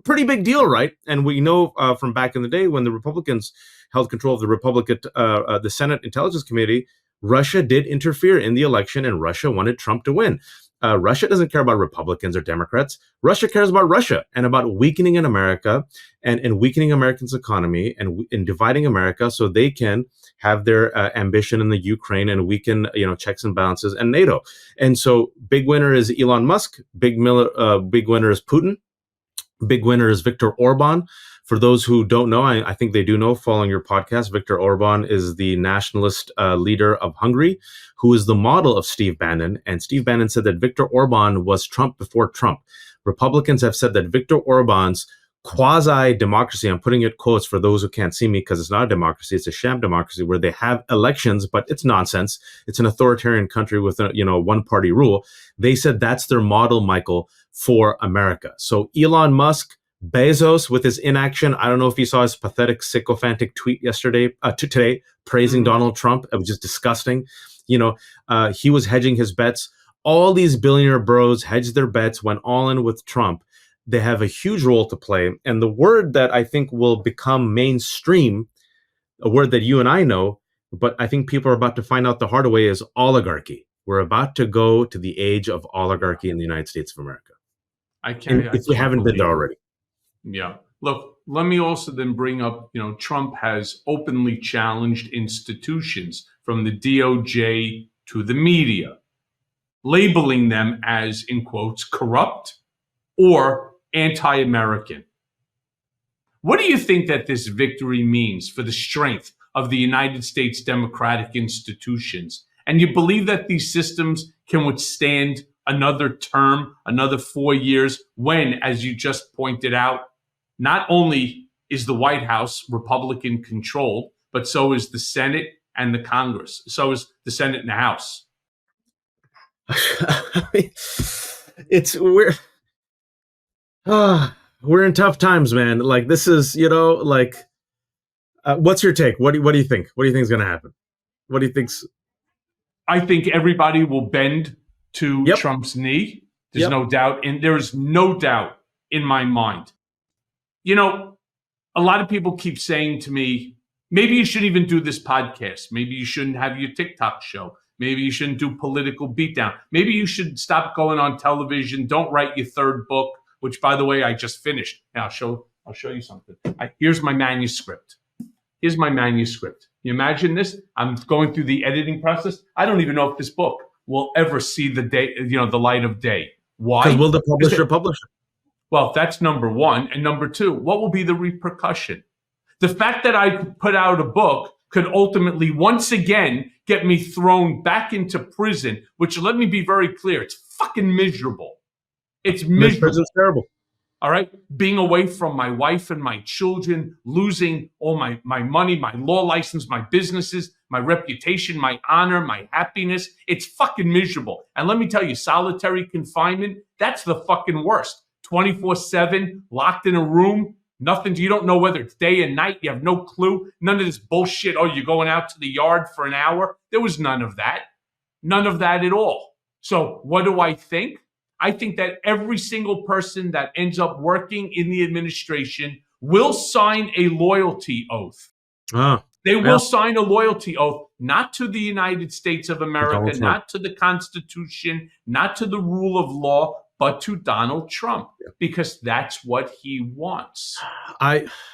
Speaker 2: pretty big deal, right? And we know from back in the day when the Republicans held control of the Senate Intelligence Committee, Russia did interfere in the election, and Russia wanted Trump to win. Russia doesn't care about Republicans or Democrats. Russia cares about Russia and about weakening in America and weakening Americans' economy and dividing America so they can have their ambition in the Ukraine and weaken, checks and balances and NATO. And so big winner is Elon Musk. Big winner is Putin. Big winner is Viktor Orban. For those who don't know, I think they do know following your podcast, Viktor Orban is the nationalist leader of Hungary, who is the model of Steve Bannon. And Steve Bannon said that Viktor Orban was Trump before Trump. Republicans have said that Viktor Orban's quasi-democracy, I'm putting it quotes for those who can't see me because it's not a democracy, it's a sham democracy where they have elections, but it's nonsense. It's an authoritarian country with a one-party rule. They said that's their model, Michael, for America. So Elon Musk, Bezos with his inaction. I don't know if you saw his pathetic, sycophantic tweet today, praising Donald Trump. It was just disgusting. He was hedging his bets. All these billionaire bros hedged their bets, went all in with Trump. They have a huge role to play. And the word that I think will become mainstream, a word that you and I know, but I think people are about to find out the harder way is oligarchy. We're about to go to the age of oligarchy in the United States of America.
Speaker 1: I
Speaker 2: And if we
Speaker 1: can't
Speaker 2: haven't been
Speaker 1: believe
Speaker 2: there
Speaker 1: it.
Speaker 2: already.
Speaker 1: Yeah. Look, let me also then bring up, Trump has openly challenged institutions from the DOJ to the media, labeling them as, in quotes, corrupt or anti-American. What do you think that this victory means for the strength of the United States democratic institutions? And you believe that these systems can withstand another term, another 4 years, when, as you just pointed out, not only is the White House Republican controlled, but so is the Senate and the Congress. So is the Senate and the House.
Speaker 2: I mean, it's we're in tough times, man. Like this is, what's your take? What do you think? What do you think is going to happen? What do you think's?
Speaker 1: I think everybody will bend to
Speaker 2: Yep.
Speaker 1: Trump's knee. There's
Speaker 2: Yep.
Speaker 1: no doubt. And there's no doubt in my mind. A lot of people keep saying to me, maybe you should even do this podcast. Maybe you shouldn't have your TikTok show. Maybe you shouldn't do political beatdown. Maybe you should stop going on television. Don't write your third book, which, by the way, I just finished. Now I'll show you something. Here's my manuscript. Here's my manuscript. You imagine this? I'm going through the editing process. I don't even know if this book will ever see the day, the light of day. Why?
Speaker 2: Because will the publisher publish it?
Speaker 1: Well, that's number one. And number two, what will be the repercussion? The fact that I put out a book could ultimately once again get me thrown back into prison, which, let me be very clear, it's fucking miserable. It's miserable.
Speaker 2: Prison's terrible.
Speaker 1: All right. Being away from my wife and my children, losing all my money, my law license, my businesses, my reputation, my honor, my happiness. It's fucking miserable. And let me tell you, solitary confinement, that's the fucking worst. 24/7, locked in a room, nothing. You don't know whether it's day and night. You have no clue. None of this bullshit. Oh, you're going out to the yard for an hour. There was none of that. None of that at all. So what do I think? I think that every single person that ends up working in the administration will sign a loyalty oath. They will sign a loyalty oath, not to the United States of America, not to the Constitution, not to the rule of law, but to Donald Trump, because that's what he wants.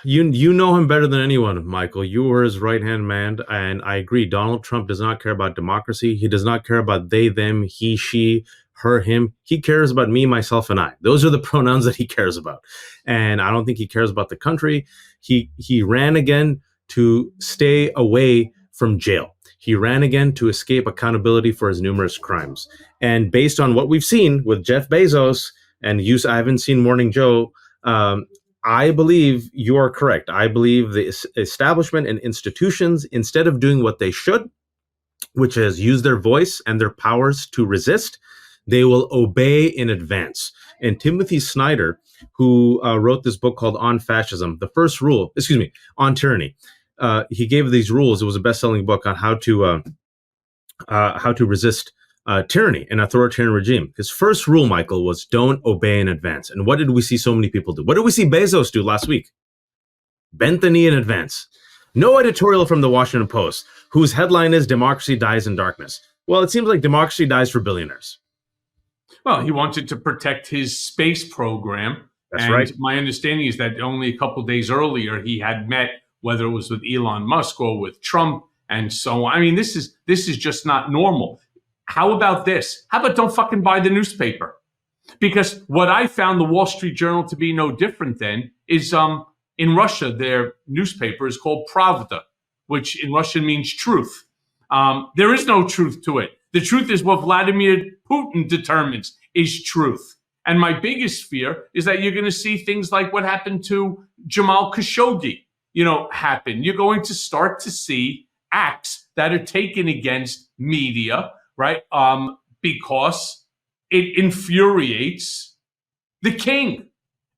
Speaker 2: You know him better than anyone, Michael. You were his right-hand man, and I agree. Donald Trump does not care about democracy. He does not care about they, them, he, she, her, him. He cares about me, myself, and I. Those are the pronouns that he cares about. And I don't think he cares about the country. He ran again to stay away from jail. He ran again to escape accountability for his numerous crimes. And based on what we've seen with Jeff Bezos and I haven't seen Morning Joe, I believe you are correct. I believe the establishment and institutions, instead of doing what they should, which is use their voice and their powers to resist, they will obey in advance. And Timothy Snyder, who wrote this book called On Fascism, On Tyranny, he gave these rules. It was a best-selling book on how to resist tyranny, an authoritarian regime. His first rule, Michael, was don't obey in advance. And what did we see so many people do? What did we see Bezos do last week? Bent the knee in advance. No editorial from the Washington Post, whose headline is Democracy Dies in Darkness. Well, it seems like democracy dies for billionaires.
Speaker 1: Well, he wanted to protect his space program.
Speaker 2: That's right.
Speaker 1: My understanding is that only a couple days earlier, he had met, whether it was with Elon Musk or with Trump and so on. I mean, this is just not normal. How about this? How about don't fucking buy the newspaper? Because what I found the Wall Street Journal to be no different than is in Russia, their newspaper is called Pravda, which in Russian means truth. There is no truth to it. The truth is what Vladimir Putin determines is truth. And my biggest fear is that you're going to see things like what happened to Jamal Khashoggi, happen. You're going to start to see acts that are taken against media, right? Because it infuriates the king.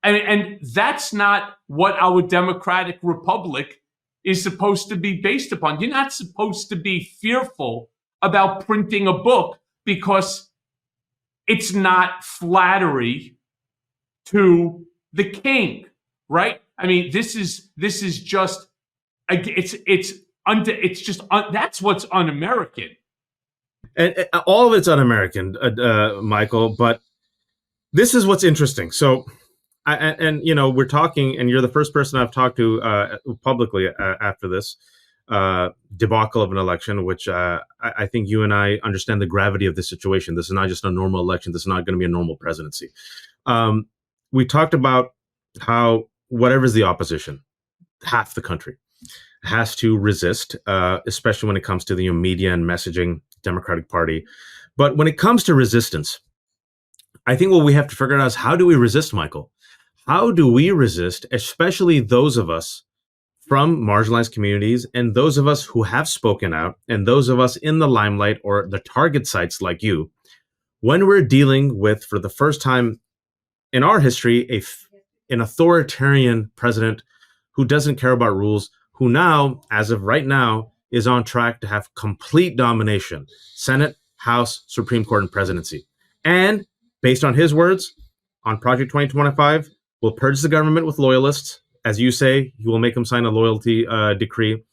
Speaker 1: And that's not what our democratic republic is supposed to be based upon. You're not supposed to be fearful about printing a book because it's not flattery to the king, right? I mean, this is just, it's it's just that's what's un-American.
Speaker 2: And all of it's un-American, Michael. But this is what's interesting. So, we're talking, and you're the first person I've talked to publicly after this debacle of an election, which I think you and I understand the gravity of this situation. This is not just a normal election. This is not going to be a normal presidency. We talked about how whatever's the opposition, half the country has to resist, especially when it comes to the media and messaging, Democratic Party. But when it comes to resistance, I think what we have to figure out is, how do we resist, Michael? How do we resist, especially those of us from marginalized communities and those of us who have spoken out and those of us in the limelight or the target sites like you, when we're dealing with, for the first time in our history, an authoritarian president who doesn't care about rules, who now, as of right now, is on track to have complete domination, Senate, House, Supreme Court, and presidency. And based on his words, on Project 2025, will purge the government with loyalists. As you say, he will make them sign a loyalty decree.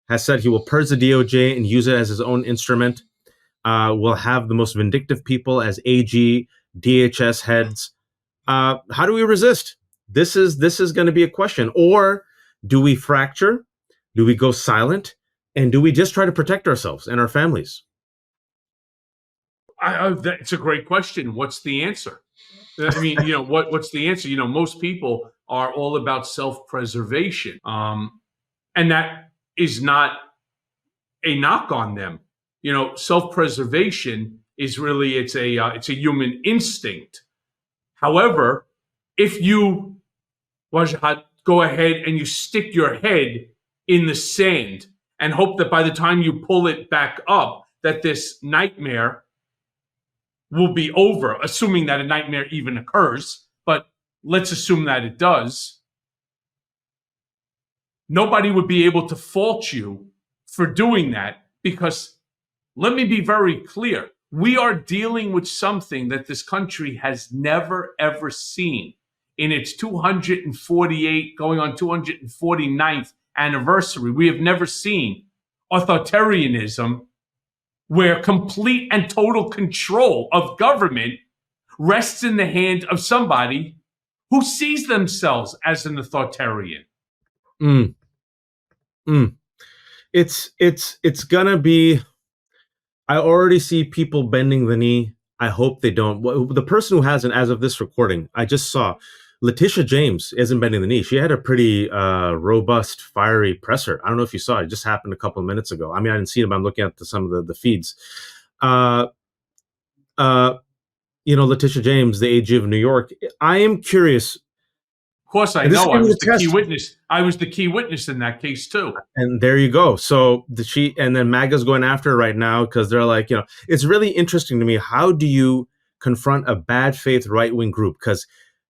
Speaker 2: Has said he will purge the DOJ and use it as his own instrument. Will have the most vindictive people as AG, DHS heads. How do we resist? This is going to be a question. Or do we fracture? Do we go silent? And do we just try to protect ourselves and our families?
Speaker 1: It's a great question. What's the answer? I mean, what's the answer? Most people are all about self-preservation, and that is not a knock on them. Self-preservation is really it's a human instinct. However, if you, Wajahat, go ahead and you stick your head in the sand and hope that by the time you pull it back up, that this nightmare will be over, assuming that a nightmare even occurs, but let's assume that it does. Nobody would be able to fault you for doing that, because let me be very clear. We are dealing with something that this country has never, ever seen in its 248, going on 249th anniversary. We have never seen authoritarianism, where complete and total control of government rests in the hand of somebody who sees themselves as an authoritarian.
Speaker 2: It's gonna be. I already see people bending the knee. I hope they don't. The person who hasn't, as of this recording, I just saw, Letitia James isn't bending the knee. She had a pretty robust, fiery presser. I don't know if you saw it. It just happened a couple of minutes ago. I mean, I didn't see it, but I'm looking at some of the feeds. Letitia James, the AG of New York. I am curious.
Speaker 1: Of course, I know. I was the key witness. I was the key witness in that case too.
Speaker 2: And there you go. So and then MAGA's going after her right now because they're like, it's really interesting to me. How do you confront a bad faith right-wing group? Because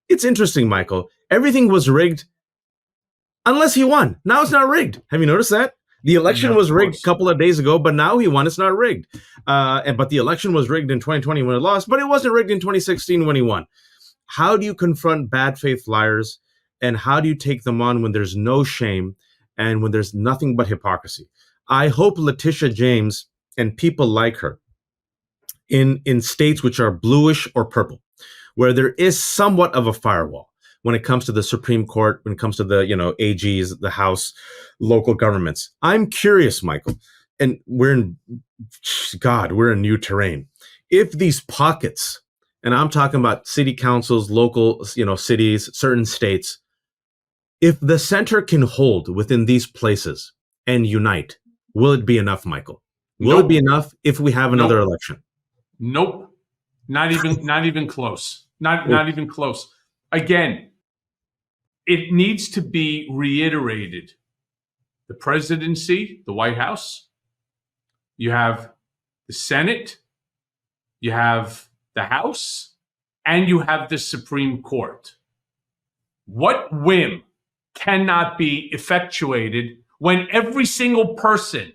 Speaker 2: it's interesting, Michael. Everything was rigged unless he won. Now it's not rigged. Have you noticed that? The election was rigged a couple of days ago, but now he won. It's not rigged. But the election was rigged in 2020 when he lost, but it wasn't rigged in 2016 when he won. How do you confront bad faith liars? And how do you take them on when there's no shame and when there's nothing but hypocrisy? I hope Letitia James and people like her in states which are bluish or purple, where there is somewhat of a firewall when it comes to the Supreme Court, when it comes to the AGs, the House, local governments. I'm curious, Michael, and we're in new terrain. If these pockets, and I'm talking about city councils, local, cities, certain states, if the center can hold within these places and unite, will it be enough, Michael? Will it be enough if we have another election?
Speaker 1: Nope. Not even close. Not even close. Again, it needs to be reiterated. The presidency, the White House, you have the Senate, you have the House, and you have the Supreme Court. What whim cannot be effectuated when every single person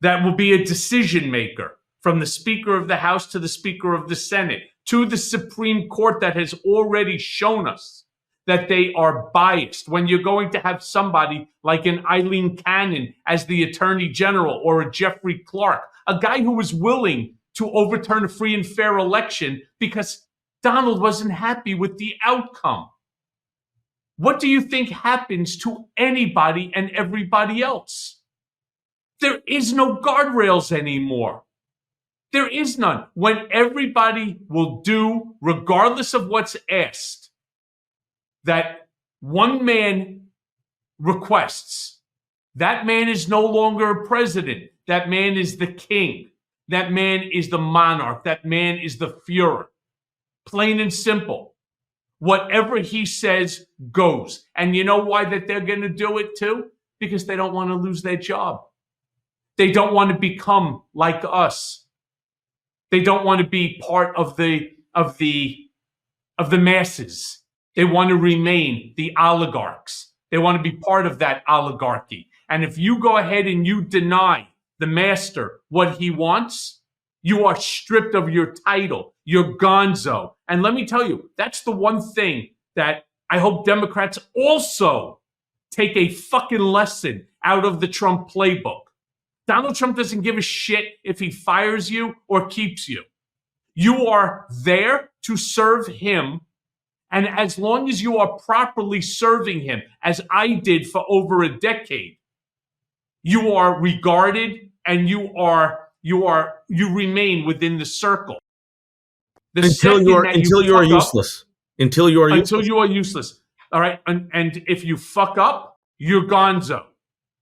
Speaker 1: that will be a decision maker, from the Speaker of the House to the Speaker of the Senate to the Supreme Court, that has already shown us that they are biased. When you're going to have somebody like an Eileen Cannon as the Attorney General, or a Jeffrey Clark, a guy who was willing to overturn a free and fair election because Donald wasn't happy with the outcome. What do you think happens to anybody and everybody else? There is no guardrails anymore. There is none. When everybody will do, regardless of what's asked, that one man requests, that man is no longer a president. That man is the king. That man is the monarch. That man is the Führer. Plain and simple. Whatever he says goes. And you know why that they're going to do it too? Because they don't want to lose their job. They don't want to become like us. They don't want to be part of the masses. They want to remain the oligarchs. They want to be part of that oligarchy. And if you go ahead and you deny the master what he wants, you are stripped of your title. You're gonzo. And let me tell you, that's the one thing that I hope Democrats also take a fucking lesson out of the Trump playbook. Donald Trump doesn't give a shit if he fires you or keeps you. You are there to serve him. And as long as you are properly serving him, as I did for over a decade, you are regarded and you remain within the circle.
Speaker 2: Until you are useless. Until you are useless.
Speaker 1: All right. And if you fuck up, you're gonzo.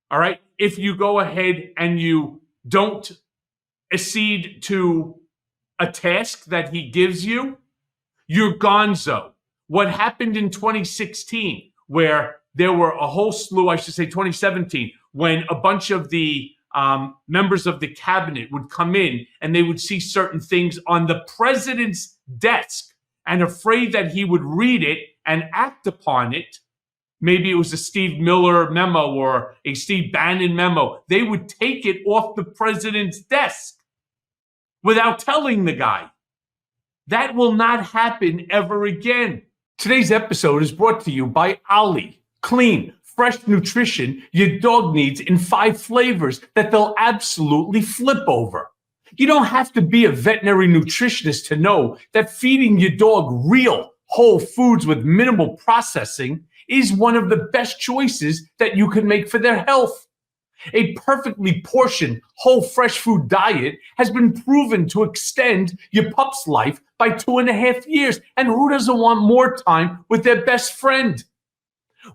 Speaker 1: All right. If you go ahead and you don't accede to a task that he gives you, you're gonzo. What happened in 2016, where there were a whole slew, I should say 2017, when a bunch of the members of the cabinet would come in and they would see certain things on the president's desk and afraid that he would read it and act upon it. Maybe it was a Steve Miller memo or a Steve Bannon memo. They would take it off the president's desk without telling the guy. That will not happen ever again. Today's episode is brought to you by Ali. Clean, fresh nutrition your dog needs in 5 flavors that they'll absolutely flip over. You don't have to be a veterinary nutritionist to know that feeding your dog real, whole foods with minimal processing is one of the best choices that you can make for their health. A perfectly portioned, whole fresh food diet has been proven to extend your pup's life by 2.5 years. And who doesn't want more time with their best friend?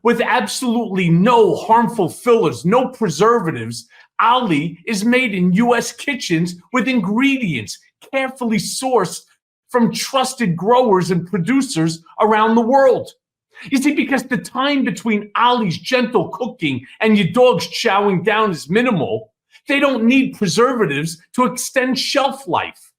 Speaker 1: With absolutely no harmful fillers, no preservatives, Ali is made in U.S. kitchens with ingredients carefully sourced from trusted growers and producers around the world. You see, because the time between Ali's gentle cooking and your dog's chowing down is minimal, they don't need preservatives to extend shelf life.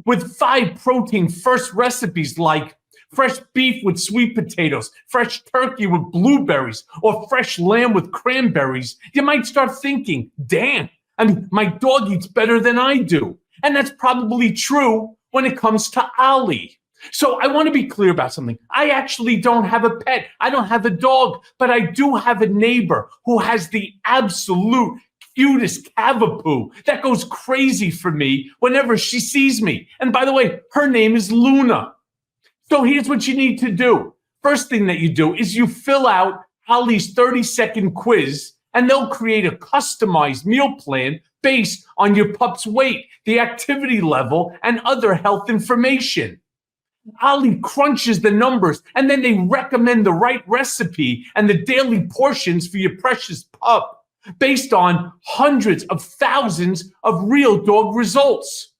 Speaker 1: With 5 protein first recipes like fresh beef with sweet potatoes, fresh turkey with blueberries, or fresh lamb with cranberries, you might start thinking, damn, my dog eats better than I do. And that's probably true when it comes to Ali. So I want to be clear about something. I actually don't have a pet. I don't have a dog, but I do have a neighbor who has the absolute cutest cavapoo that goes crazy for me whenever she sees me. And by the way, her name is Luna. So here's what you need to do. First thing that you do is you fill out Ali's 30-second quiz, and they'll create a customized meal plan based on your pup's weight, the activity level, and other health information. Ali crunches the numbers, and then they recommend the right recipe and the daily portions for your precious pup based on hundreds of thousands of real dog results.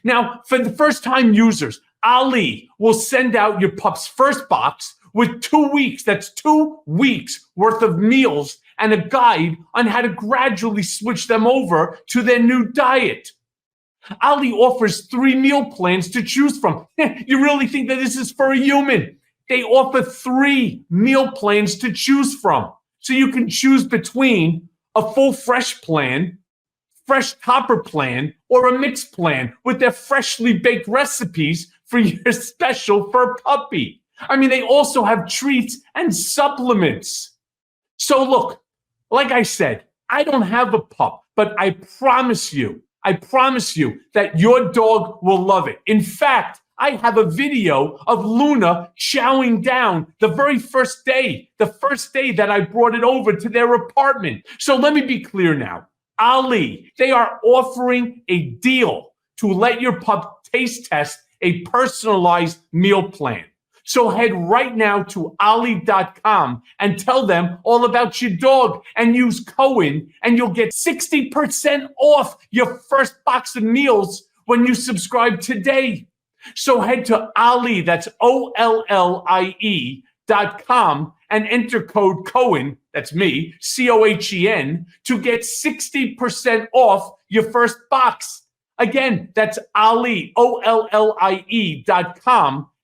Speaker 1: Now, for the first-time users, Ali will send out your pup's first box with 2 weeks. That's 2 weeks worth of meals and a guide on how to gradually switch them over to their new diet. Ali offers 3 meal plans to choose from. You really think that this is for a human? They offer 3 meal plans to choose from. So you can choose between a full fresh plan, fresh topper plan, or a mixed plan with their freshly baked recipes for your special fur puppy. I mean, they also have treats and supplements. So look, like I said, I don't have a pup, but I promise you that your dog will love it. In fact, I have a video of Luna chowing down the very first day that I brought it over to their apartment. So let me be clear now. Ali, they are offering a deal to let your pup taste test a personalized meal plan. So head right now to Ali.com and tell them all about your dog and use Cohen, and you'll get 60% off your first box of meals when you subscribe today. So head to Ali, that's OLLIE.com, and enter code Cohen, that's me, COHEN, to get 60% off your first box. Again, that's Ali, OLLIE.com,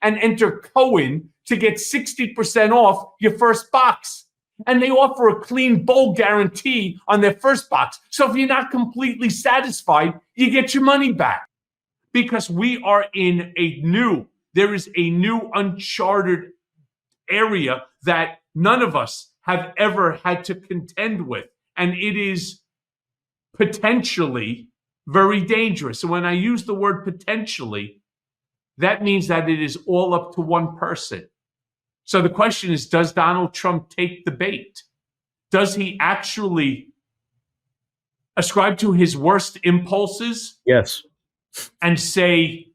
Speaker 1: and enter Cohen to get 60% off your first box. And they offer a clean bowl guarantee on their first box. So if you're not completely satisfied, you get your money back. Because we are in there is a new uncharted area that none of us have ever had to contend with. And it is potentially very dangerous. And when I use the word potentially, that means that it is all up to one person. So the question is, does Donald Trump take the bait? Does he actually ascribe to his worst impulses?
Speaker 2: Yes.
Speaker 1: And say,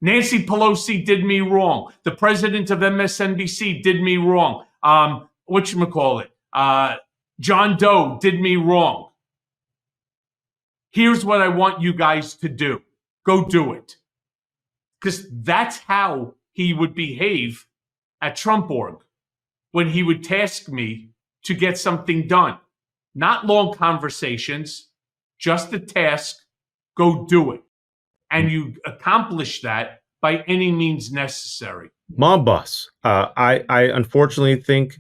Speaker 1: Nancy Pelosi did me wrong. The president of MSNBC did me wrong. Whatchamacallit? John Doe did me wrong. Here's what I want you guys to do. Go do it. Because that's how he would behave at Trump.org when he would task me to get something done. Not long conversations, just a task. Go do it. And you accomplish that by any means necessary.
Speaker 2: Mob boss. I unfortunately think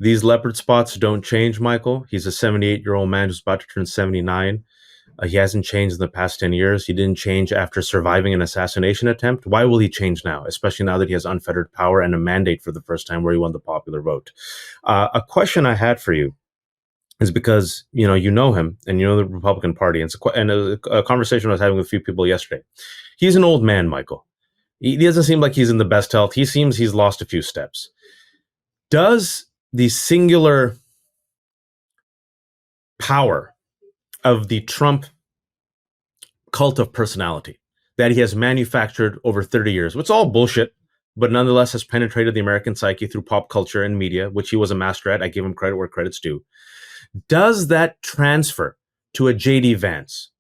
Speaker 2: these leopard spots don't change, Michael. He's a 78-year-old man who's about to turn 79. He hasn't changed in the past 10 years. He didn't change after surviving an assassination attempt. Why will he change now, especially now that he has unfettered power and a mandate for the first time where he won the popular vote? A question I had for you is because, you know him and you know the Republican Party. And a conversation I was having with a few people yesterday. He's an old man, Michael. He doesn't seem like he's in the best health. He seems he's lost a few steps. Does the singular power of the Trump cult of personality that he has manufactured over 30 years, which is all bullshit, but nonetheless has penetrated the American psyche through pop culture and media, which he was a master at. I give him credit where credit's due. Does that transfer to a J.D. Vance,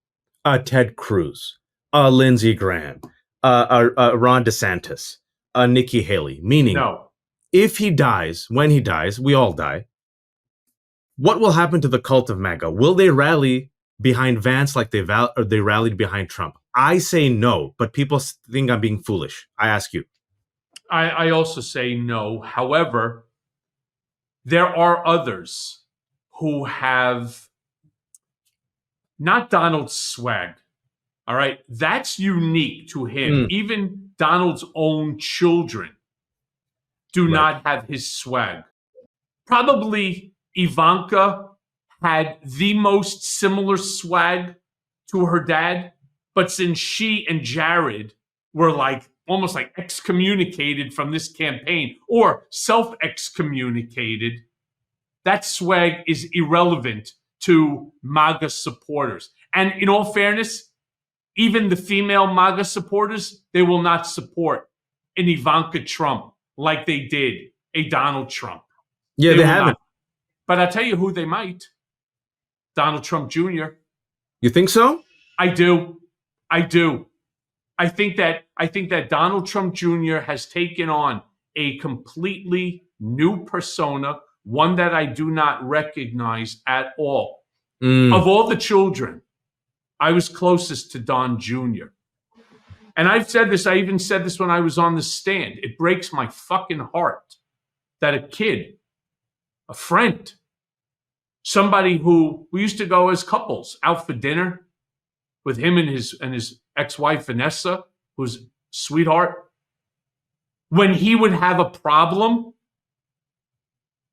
Speaker 2: a Ted Cruz, a Lindsey Graham, a Ron DeSantis, a Nikki Haley? Meaning,
Speaker 1: no.
Speaker 2: If he dies, when he dies, we all die, what will happen to the cult of MAGA? Will they rally behind Vance like they rallied behind Trump? I say no, but people think I'm being foolish. I ask you.
Speaker 1: I also say no. However, there are others who have not Donald's swag. All right. That's unique to him. Even Donald's own children do not have his swag. Probably Ivanka had the most similar swag to her dad, but since she and Jared were almost like excommunicated from this campaign or self-excommunicated, that swag is irrelevant to MAGA supporters. And in all fairness, even the female MAGA supporters, they will not support an Ivanka Trump like they did a Donald Trump.
Speaker 2: Yeah, they haven't.
Speaker 1: Not. But I'll tell you who they might. Donald Trump Jr.
Speaker 2: You think so?
Speaker 1: I do. I think that Donald Trump Jr. has taken on a completely new persona, one that I do not recognize at all. Of all the children, I was closest to Don Jr. And I've said this, I even said this when I was on the stand. It breaks my fucking heart that a kid, a friend, somebody who we used to go as couples out for dinner with him and his ex-wife Vanessa, who's a sweetheart. When he would have a problem,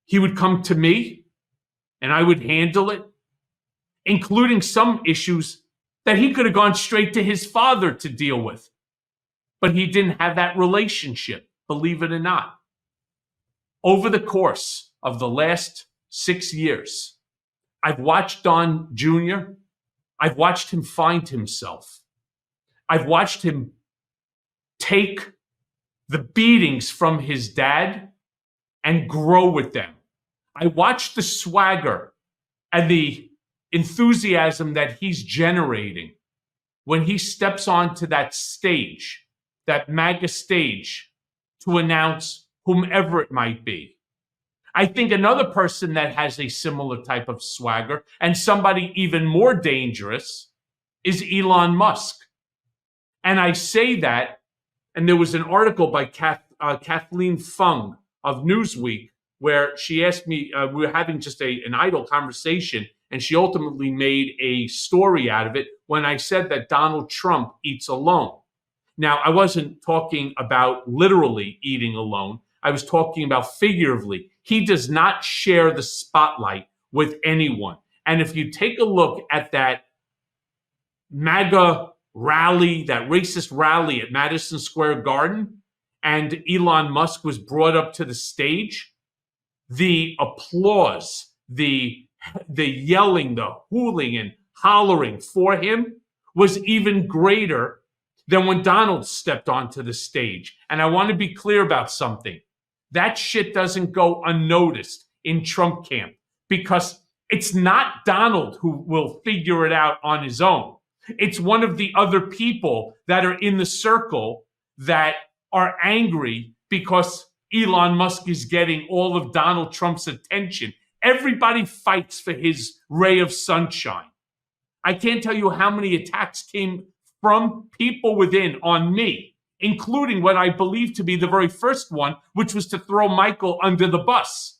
Speaker 1: he would come to me and I would handle it, including some issues that he could have gone straight to his father to deal with. But he didn't have that relationship, believe it or not. Over the course of the last 6 years, I've watched Don Jr., I've watched him find himself. I've watched him take the beatings from his dad and grow with them. I watched the swagger and the enthusiasm that he's generating when he steps onto that stage, that MAGA stage, to announce whomever it might be. I think another person that has a similar type of swagger, and somebody even more dangerous, is Elon Musk. And I say that, and there was an article by Kathleen Fung of Newsweek where she asked me, we were having just an idle conversation, and she ultimately made a story out of it when I said that Donald Trump eats alone. Now, I wasn't talking about literally eating alone. I was talking about figuratively. He does not share the spotlight with anyone. And if you take a look at that MAGA rally, that racist rally at Madison Square Garden, and Elon Musk was brought up to the stage, the applause, the yelling, the hooling and hollering for him was even greater than when Donald stepped onto the stage. And I want to be clear about something. That shit doesn't go unnoticed in Trump camp, because it's not Donald who will figure it out on his own. It's one of the other people that are in the circle that are angry because Elon Musk is getting all of Donald Trump's attention. Everybody fights for his ray of sunshine. I can't tell you how many attacks came from people within on me, including what I believe to be the very first one, which was to throw Michael under the bus.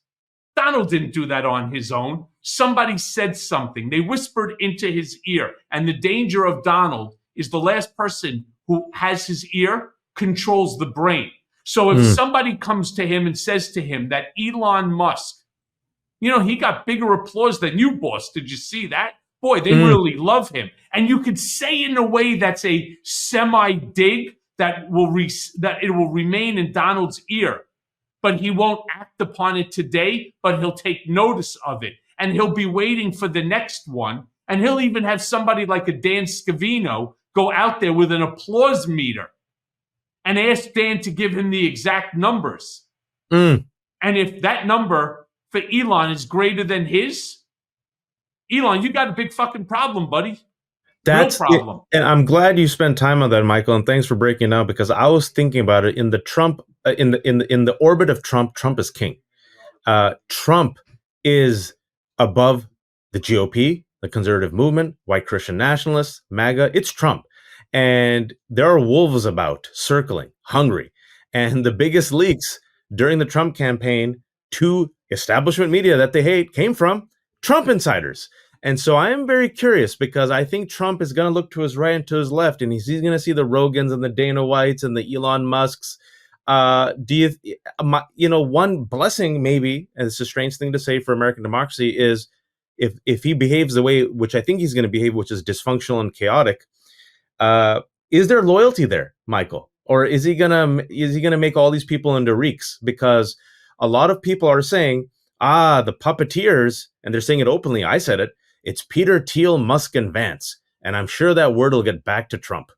Speaker 1: Donald didn't do that on his own. Somebody said something. They whispered into his ear. And the danger of Donald is the last person who has his ear controls the brain. So if somebody comes to him and says to him that Elon Musk, he got bigger applause than you, boss. Did you see that? Boy, they really love him. And you could say in a way that's a semi-dig that it will remain in Donald's ear. But he won't act upon it today, but he'll take notice of it. And he'll be waiting for the next one. And he'll even have somebody like a Dan Scavino go out there with an applause meter and ask Dan to give him the exact numbers. And if that number for Elon is greater than his, Elon, you got a big fucking problem, buddy.
Speaker 2: That's
Speaker 1: real problem.
Speaker 2: And I'm glad you spent time on that, Michael, and thanks for breaking it down, because I was thinking about it in the Trump in the orbit of Trump. Trump is king. Trump is above the GOP, the conservative movement, white Christian nationalists, MAGA. It's Trump, and there are wolves about circling, hungry, and the biggest leaks during the Trump campaign to establishment media that they hate came from Trump insiders. And so I am very curious, because I think Trump is going to look to his right and to his left, and he's going to see the Rogans and the Dana Whites and the Elon Musks. One blessing, maybe, and it's a strange thing to say for American democracy, is if he behaves the way which I think he's going to behave, which is dysfunctional and chaotic, is there loyalty there, Michael? Or is he gonna make all these people into reeks? Because a lot of people are saying, the puppeteers, and they're saying it openly. I said it. It's Peter, Thiel, Musk, and Vance. And I'm sure that word will get back to Trump.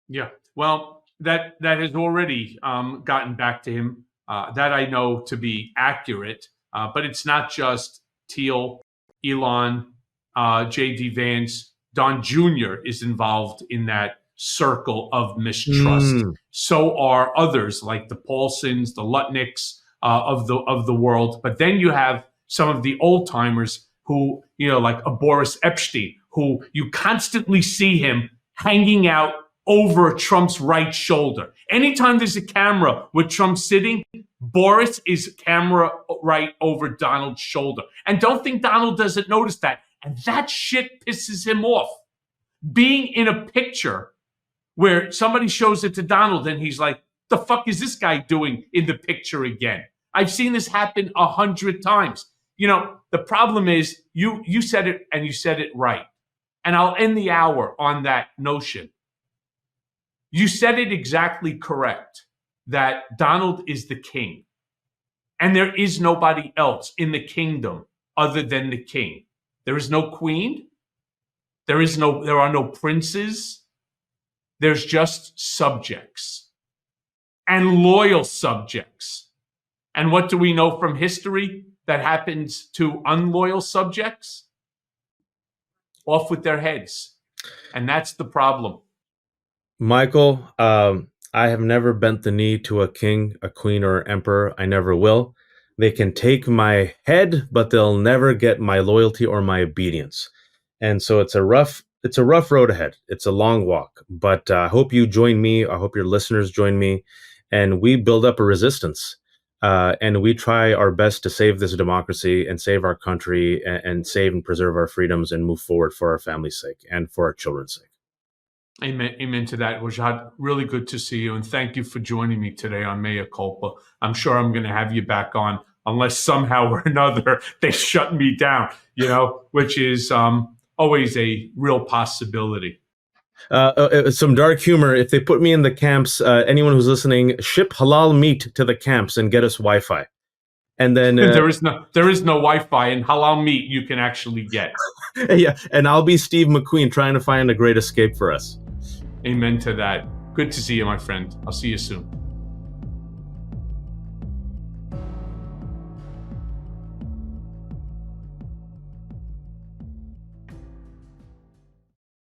Speaker 1: Yeah, well, that has already gotten back to him. That I know to be accurate. But it's not just Thiel, Elon, J.D. Vance. Don Jr. is involved in that circle of mistrust. So are others like the Paulsons, the Lutnicks of the world. But then you have some of the old timers who, like a Boris Epstein, who you constantly see him hanging out over Trump's right shoulder. Anytime there's a camera with Trump sitting, Boris is camera right over Donald's shoulder. And don't think Donald doesn't notice that. And that shit pisses him off. Being in a picture where somebody shows it to Donald and he's like, the fuck is this guy doing in the picture again? I've seen this happen 100 times. The problem is you said it, and you said it right. And I'll end the hour on that notion. You said it exactly correct, that Donald is the king. And there is nobody else in the kingdom other than the king. There is no queen. There are no princes. There's just subjects and loyal subjects. And what do we know from history that happens to unloyal subjects? Off with their heads. And that's the problem.
Speaker 2: Michael, I have never bent the knee to a king, a queen, or emperor. I never will. They can take my head, but they'll never get my loyalty or my obedience. And so it's a rough road ahead. It's a long walk. But I hope you join me. I hope your listeners join me, and we build up a resistance. And we try our best to save this democracy and save our country and save and preserve our freedoms and move forward for our family's sake and for our children's sake.
Speaker 1: Amen to that, Wajahat. Really good to see you, and thank you for joining me today on Mea Culpa. I'm sure I'm going to have you back on, unless somehow or another they shut me down, which is always a real possibility.
Speaker 2: Some dark humor. If they put me in the camps, anyone who's listening, ship halal meat to the camps and get us Wi-Fi. And then
Speaker 1: there is no Wi-Fi, and halal meat you can actually get.
Speaker 2: Yeah, and I'll be Steve McQueen trying to find a great escape for us.
Speaker 1: Amen to that. Good to see you, my friend. I'll see you soon.